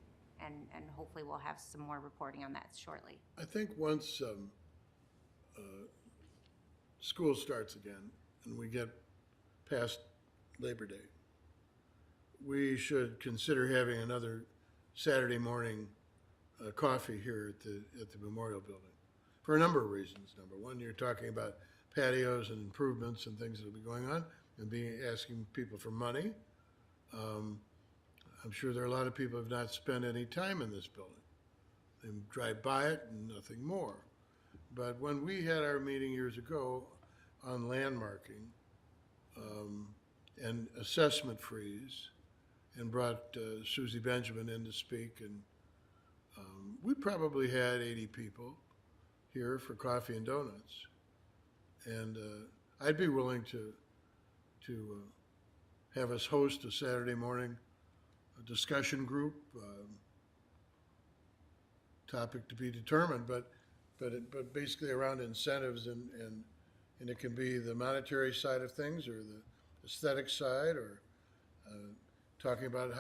and hopefully we'll have some more reporting on that shortly. I think once school starts again and we get past Labor Day, we should consider having another Saturday morning coffee here at the Memorial Building for a number of reasons. Number one, you're talking about patios and improvements and things that will be going on and asking people for money. I'm sure there are a lot of people who have not spent any time in this building. They drive by it and nothing more. But when we had our meeting years ago on landmarking and assessment freeze and brought Susie Benjamin in to speak, and we probably had 80 people here for coffee and donuts. And I'd be willing to have us host a Saturday morning discussion group, topic to be determined, but basically around incentives, and it can be the monetary side of things or the aesthetic side, or talking about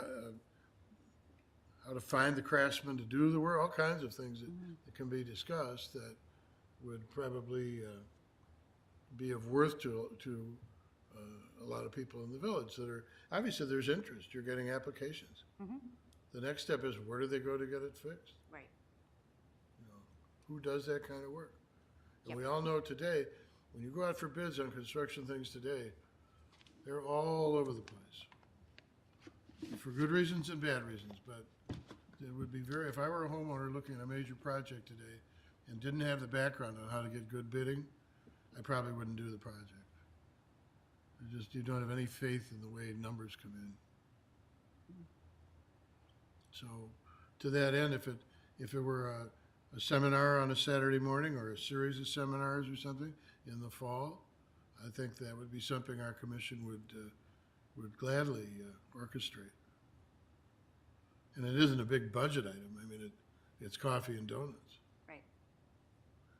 how to find the craftsmen to do the work, all kinds of things that can be discussed that would probably be of worth to a lot of people in the village that are, obviously there's interest, you're getting applications. The next step is, where do they go to get it fixed? Right. You know, who does that kind of work? And Yep. we all know today, when you go out for bids on construction things today, they're all over the place. For good reasons and bad reasons, but it would be if I were a homeowner looking at a major project today and didn't have the background on how to get good bidding, I probably wouldn't do the project. You don't have any faith in the way numbers come in. So, to that end, if it were a seminar on a Saturday morning or a series of seminars or something in the fall, I think that would be something our commission would gladly orchestrate. And it isn't a big budget item. I mean, it's coffee and donuts. Right.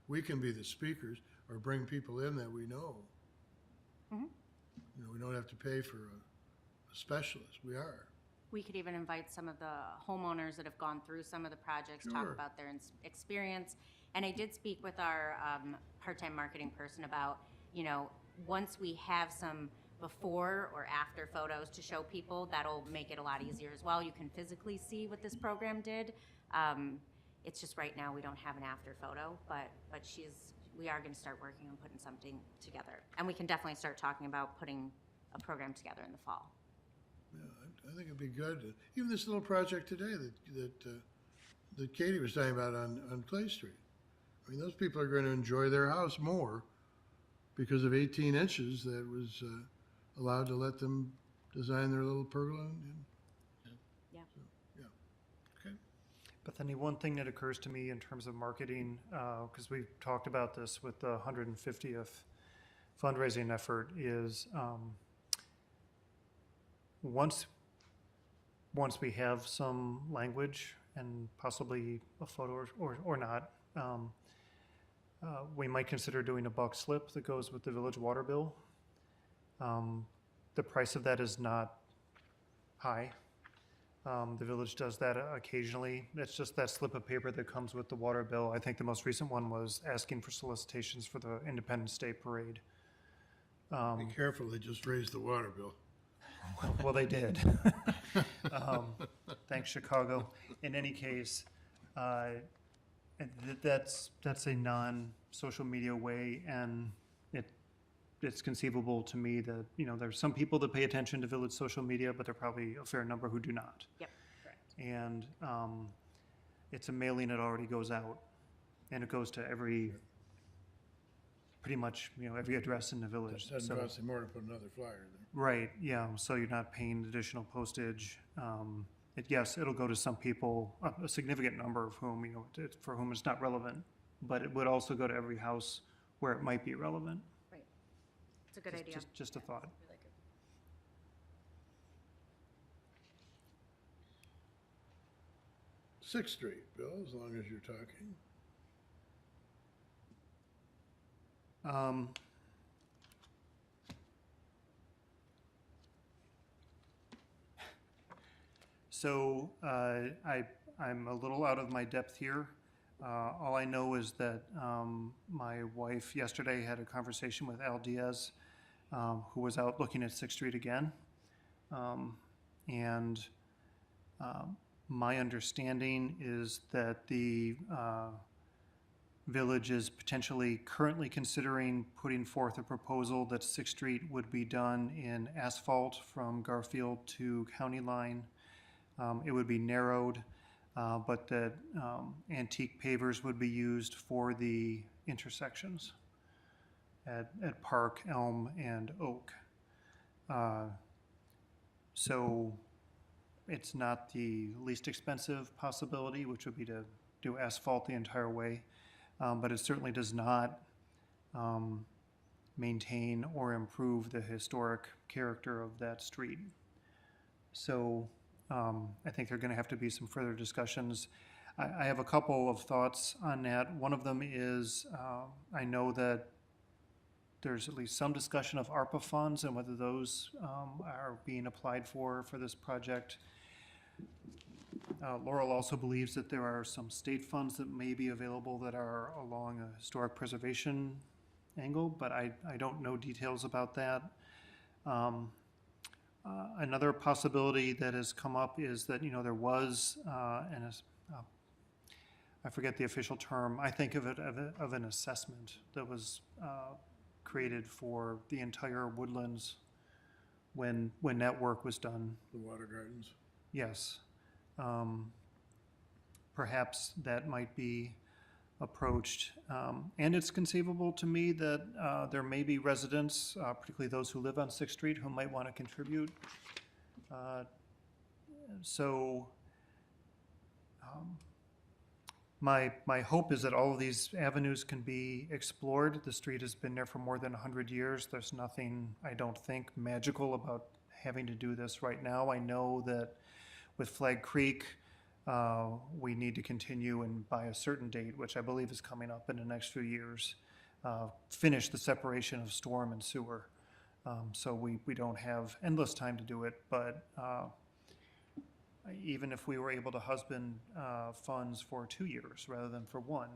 We can be the speakers or bring people in that we know. You know, we don't have to pay for a specialist. We are. We could even invite some of the homeowners that have gone through some of the projects, talk Sure. about their experience. And I did speak with our part-time marketing person about, you know, once we have some before or after photos to show people, that'll make it a lot easier as well. You can physically see what this program did. It's just right now we don't have an after photo, but we are going to start working on putting something together. And we can definitely start talking about putting a program together in the fall. Yeah, I think it'd be good. Even this little project today that Katie was talking about on Clay Street. I mean, those people are going to enjoy their house more because of 18 inches that was allowed to let them design their little pergola. Yeah. Yeah. Okay. Bethany, one thing that occurs to me in terms of marketing, because we've talked about this with the 150th fundraising effort, is once we have some language and possibly a photo or not, we might consider doing a buck slip that goes with the village water bill. The price of that is not high. The village does that occasionally. It's just that slip of paper that comes with the water bill. I think the most recent one was asking for solicitations for the Independence Day Parade. Be careful, they just raised the water bill. Well, they did. Thanks, Chicago. In any case, that's a non-social media way, and it's conceivable to me that, you know, there's some people that pay attention to village social media, but there are probably a fair number who do not. Yep, correct. And it's a mailing that already goes out, and it goes to every pretty much, every address in the village. It doesn't So- cost you more to put another flyer there. Right, yeah, so you're not paying additional postage. Yes, it'll go to some people, a significant number of whom, for whom it's not relevant, but it would also go to every house where it might be relevant. Right. It's a good Just- idea. Just a thought. Sixth Street, Bill, as long as you're talking. So I'm a little out of my depth here. All I know is that my wife yesterday had a conversation with Al Diaz, who was out looking at Sixth Street again. And my understanding is that the village is potentially currently considering putting forth a proposal that Sixth Street would be done in asphalt from Garfield to County Line. It would be narrowed, but that antique pavers would be used for the intersections at Park, Elm, and Oak. So it's not the least expensive possibility, which would be to do asphalt the entire way, but it certainly does not maintain or improve the historic character of that street. So I think there are going to have to be some further discussions. I have a couple of thoughts on that. One of them is I know that there's at least some discussion of ARPA funds and whether those are being applied for this project. Laurel also believes that there are some state funds that may be available that are along a historic preservation angle, but I don't know details about that. Another possibility that has come up is that, there was, I forget the official term, I think of it of an assessment that was created for the entire woodlands when that work was done. The water gardens. Yes. Perhaps that might be approached. And it's conceivable to me that there may be residents, particularly those who live on Sixth Street, who might want to contribute. So my hope is that all of these avenues can be explored. The street has been there for more than 100 years. There's nothing, I don't think, magical about having to do this right now. I know that with Flag Creek, we need to continue and by a certain date, which I believe is coming up in the next few years, finish the separation of storm and sewer. So we don't have endless time to do it, but even if we were able to husband funds for 2 years rather than for one,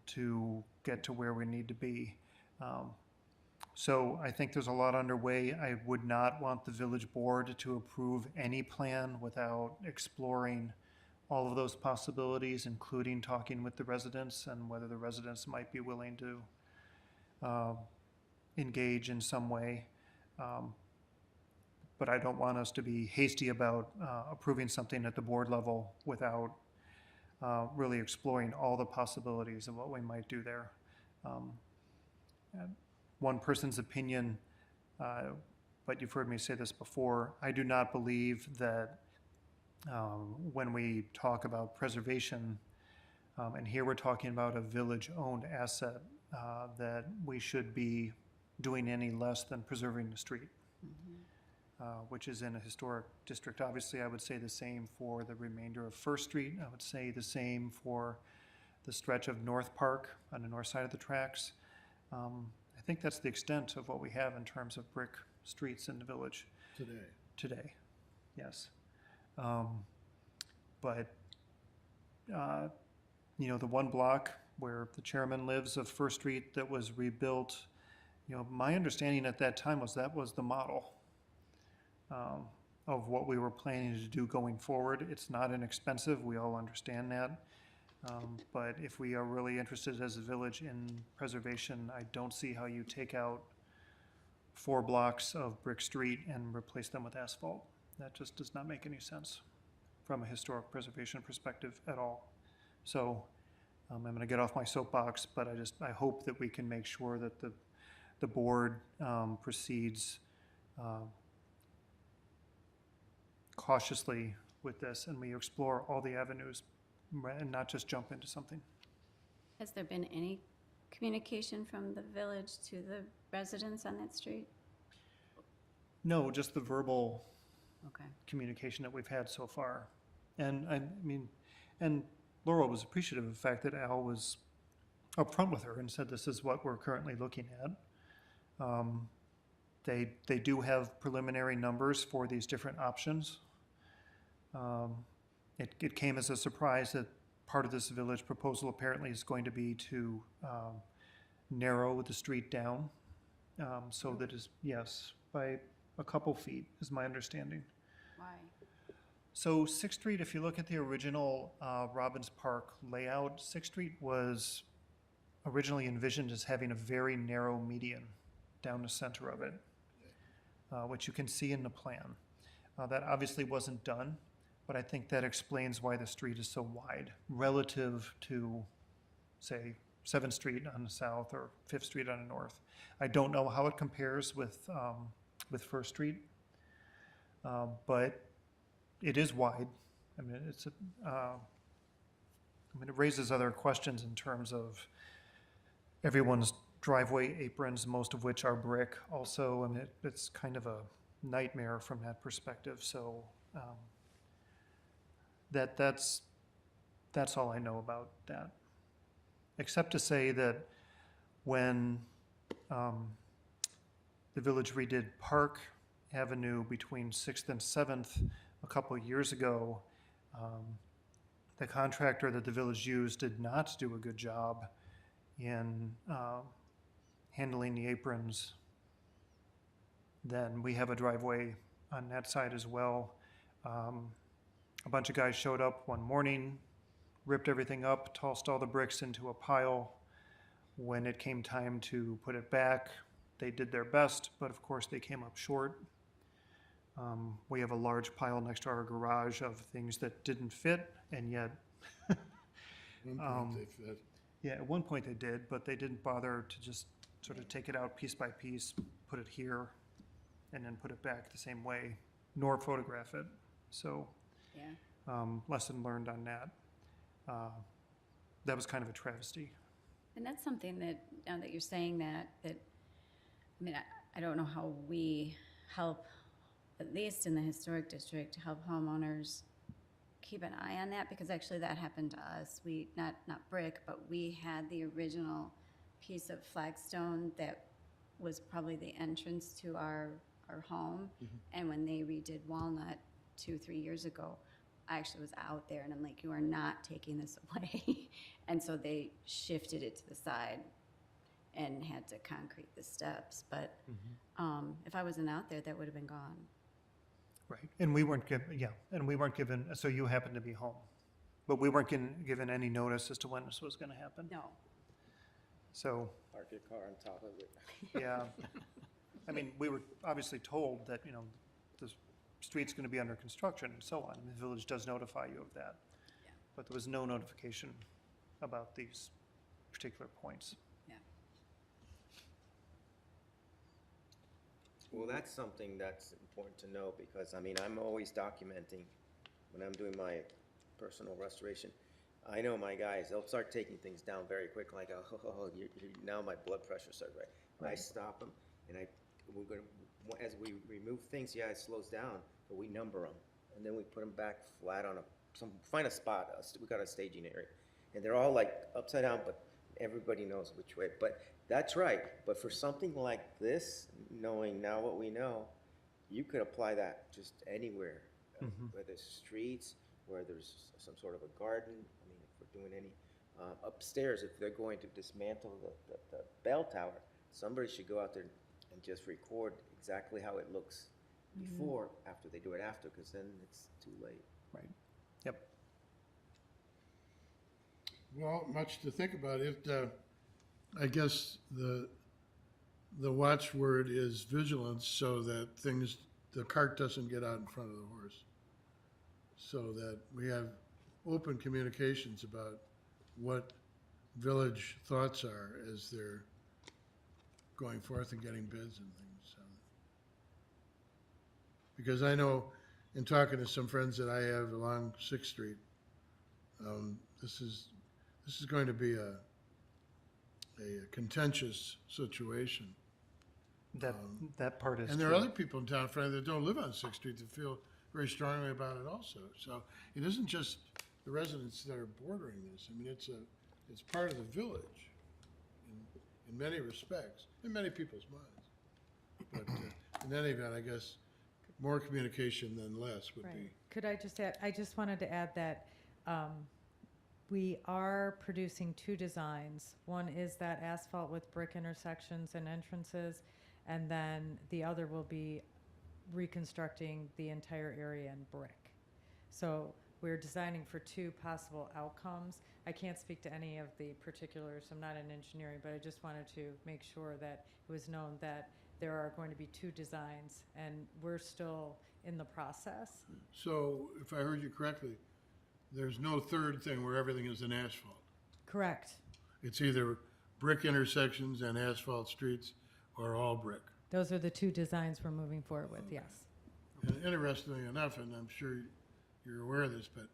to get to where we need to be. So I think there's a lot underway. I would not want the village board to approve any plan without exploring all of those possibilities, including talking with the residents and whether the residents might be willing to engage in some way. But I don't want us to be hasty about approving something at the board level without really exploring all the possibilities of what we might do there. One person's opinion, but you've heard me say this before, I do not believe that when we talk about preservation, and here we're talking about a village-owned asset, that we should be doing any less than preserving the street, which is in a historic district. Obviously, I would say the same for the remainder of First Street. I would say the same for the stretch of North Park on the north side of the tracks. I think that's the extent of what we have in terms of brick streets in the village today, yes. But the one block where the chairman lives of First Street that was rebuilt, my understanding at that time was that was the model of what we were planning to do going forward. It's not inexpensive, we all understand that. But if we are really interested as a village in preservation, I don't see how you take out 4 blocks of brick street and replace them with asphalt. That just does not make any sense from a historic preservation perspective at all. So I'm going to get off my soapbox, but I hope that we can make sure that the board proceeds cautiously with this, and we explore all the avenues and not just jump into something. Has there been any communication from the village to the residents on that street? No, just the verbal Okay. communication that we've had so far. And I mean, and Laurel was appreciative of the fact that Al was upfront with her and said, this is what we're currently looking at. They do have preliminary numbers for these different options. It came as a surprise that part of this village proposal apparently is going to be to narrow the street down, so that is, yes, by a couple feet is my understanding. Why? So Sixth Street, if you look at the original Robbins Park layout, Sixth Street was originally envisioned as having a very narrow median down the center of it, which you can see in the plan. That obviously wasn't done, but I think that explains why the street is so wide relative to, say, 7th Street on the south or 5th Street on the north. I don't know how it compares with First Street, but it is wide. I mean, it raises other questions in terms of everyone's driveway aprons, most of which are brick also, and it's kind of a nightmare from that perspective. So that's all I know about that, except to say that when the village redid Park Avenue between 6th and 7th a couple of years ago, the contractor that the village used did not do a good job in handling the aprons. Then we have a driveway on that side as well. A bunch of guys showed up one morning, ripped everything up, tossed all the bricks into a pile. When it came time to put it back, they did their best, but of course they came up short. We have a large pile next to our garage of things that didn't fit, and yet, One point they fit. yeah, at one point they did, but they didn't bother to just sort of take it out piece by piece, put it here, and then put it back the same way, nor photograph it. So, Yeah. lesson learned on that. That was kind of a travesty. And that's something that, now that you're saying that, I mean, I don't know how we help, at least in the historic district, help homeowners keep an eye on that, because actually that happened to us. We, not brick, but we had the original piece of flagstone that was probably the entrance to our home. And when they redid Walnut 2-3 years ago, I actually was out there and I'm like, you are not taking this away. And so they shifted it to the side and had to concrete the steps. But if I wasn't out there, that would have been gone. Right, and we weren't given, so you happened to be home, but we weren't given any notice as to when this was gonna happen. No. So, Park your car on top of it. yeah, I mean, we were obviously told that, the street's gonna be under construction and so on, and the village does notify you of that. Yeah. But there was no notification about these particular points. Yeah. Well, that's something that's important to know, because, I mean, I'm always documenting when I'm doing my personal restoration. I know my guys, they'll start taking things down very quick, like, oh, now my blood pressure starts, right? And I stop them, and we're gonna, as we remove things, yeah, it slows down, but we number them, and then we put them back flat on find a spot, we got a staging area, and they're all like upside down, but everybody knows which way. But that's right, but for something like this, knowing now what we know, you could apply that just anywhere, whether it's streets, where there's some sort of a garden. I mean, if we're doing any upstairs, if they're going to dismantle the bell tower, somebody should go out there and just record exactly how it looks before, after they do it after, because then it's too late. Right, yep. Well, much to think about. I guess the watchword is vigilance, so that the cart doesn't get out in front of the horse. So that we have open communications about what village thoughts are as they're going forth and getting bids and things, so. Because I know, in talking to some friends that I have along Sixth Street, this is going to be a contentious situation. That part is And there are other true. people in town, frankly, that don't live on Sixth Street that feel very strongly about it also. So it isn't just the residents that are bordering this. I mean, it's part of the village in many respects, in many people's minds. But in any event, I guess more communication than less would be. Right. Could I just add, I just wanted to add that we are producing two designs. One is that asphalt with brick intersections and entrances, and then the other will be reconstructing the entire area in brick. So we're designing for two possible outcomes. I can't speak to any of the particulars, I'm not in engineering, but I just wanted to make sure that it was known that there are going to be two designs, and we're still in the process. So if I heard you correctly, there's no third thing where everything is in asphalt. Correct. It's either brick intersections and asphalt streets or all brick. Those are the two designs we're moving forward with, yes. And interestingly enough, and I'm sure you're aware of this, but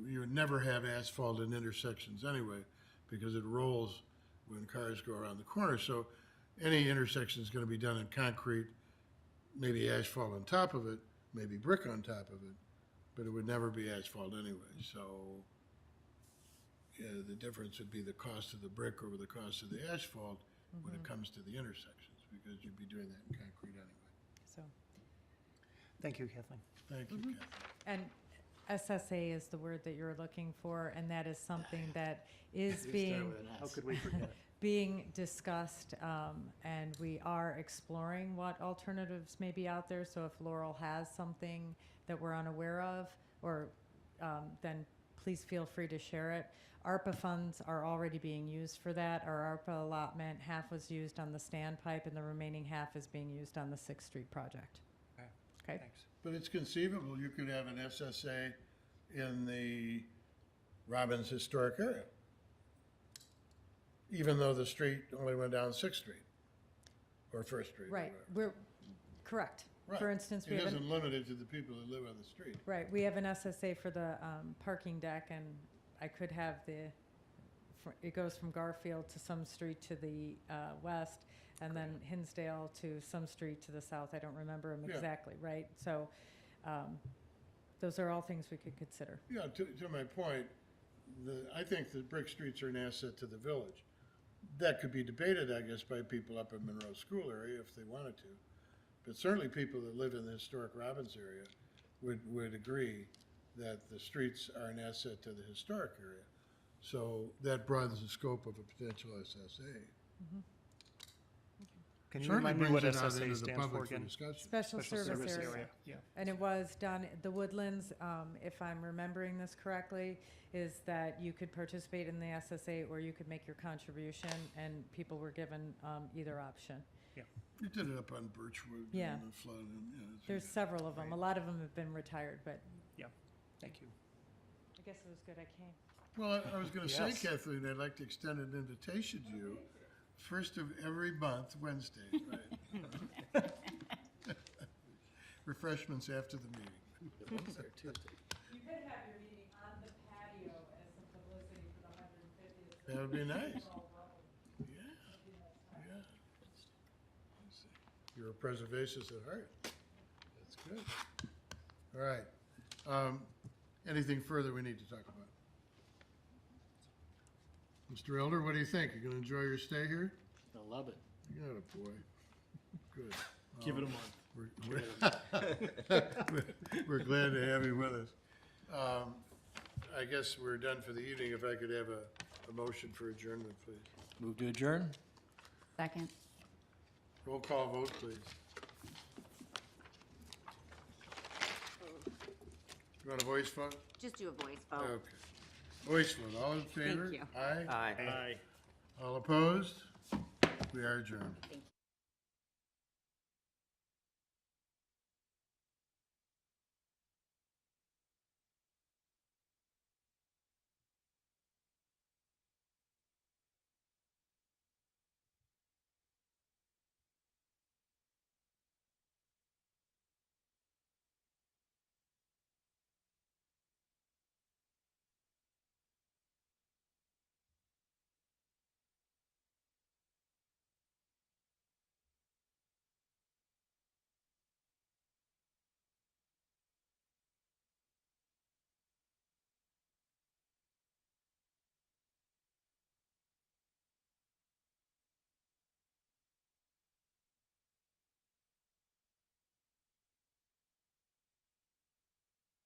you would never have asphalt in intersections anyway, because it rolls when cars go around the corner. So any intersection is going to be done in concrete, maybe asphalt on top of it, maybe brick on top of it, but it would never be asphalt anyway. So yeah, the difference would be the cost of the brick over the cost of the asphalt when it comes to the intersections, because you'd be doing that in concrete anyway. So, Thank you, Kathleen. Thank you, Kathy. and SSA is the word that you're looking for, and that is something that is being, How could we forget? being discussed, and we are exploring what alternatives may be out there. So if Laurel has something that we're unaware of, or then please feel free to share it. ARPA funds are already being used for that. Our ARPA allotment, half was used on the standpipe, and the remaining half is being used on the Sixth Street project. Okay? Thanks. But it's conceivable you could have an SSA in the Robbins Historic Area, even though the street only went down Sixth Street or First Street. or Right, whatever. we're, correct. Right. For instance, we It have isn't limited to the people that live on the street. right, we have an SSA for the parking deck, and I could have it goes from Garfield to some street to the west, and then Hinsdale to some street to the south. I don't remember them Yeah. exactly, right? So those are all things we could consider. Yeah, to my point, I think that brick streets are an asset to the village. That could be debated, I guess, by people up in Monroe School area if they wanted to. But certainly people that live in the historic Robbins area would agree that the streets are an asset to the historic area. So that broadens the scope of a potential SSA. Can you Certainly remind me what brings it out SSA into the stands for public again? discussion. Special service area. Yeah. And it was done, the Woodlands, if I'm remembering this correctly, is that you could participate in the SSA or you could make your contribution, and people were given either option. You did it up on Birchwood. Yeah. And the flood, and, yeah, it's- There's several of them. A lot of them have been retired, but Thank you. I guess it was good I came. Well, I was going to say, Yes. Kathleen, I'd like to extend an invitation to you, first of every month, Wednesday, right? Refreshments after the meeting. You could have your meeting on the patio as some publicity for the 150th. That would be nice. Yeah, yeah. You're a preservationist at heart. That's good. All right. Anything further we need to talk about? Mr. Elder, what do you think? You gonna enjoy your stay here? I love it. You're a boy. Good. Give it a month. We're glad to have you with us. I guess we're done for the evening. If I could have a motion for adjournment, please. Move to adjourn? Second. Roll call vote, please. You want a voice vote? Just do a voice vote. Okay. Voice vote. All in favor? you. Aye. Aye. All opposed? We are adjourned. Thank you.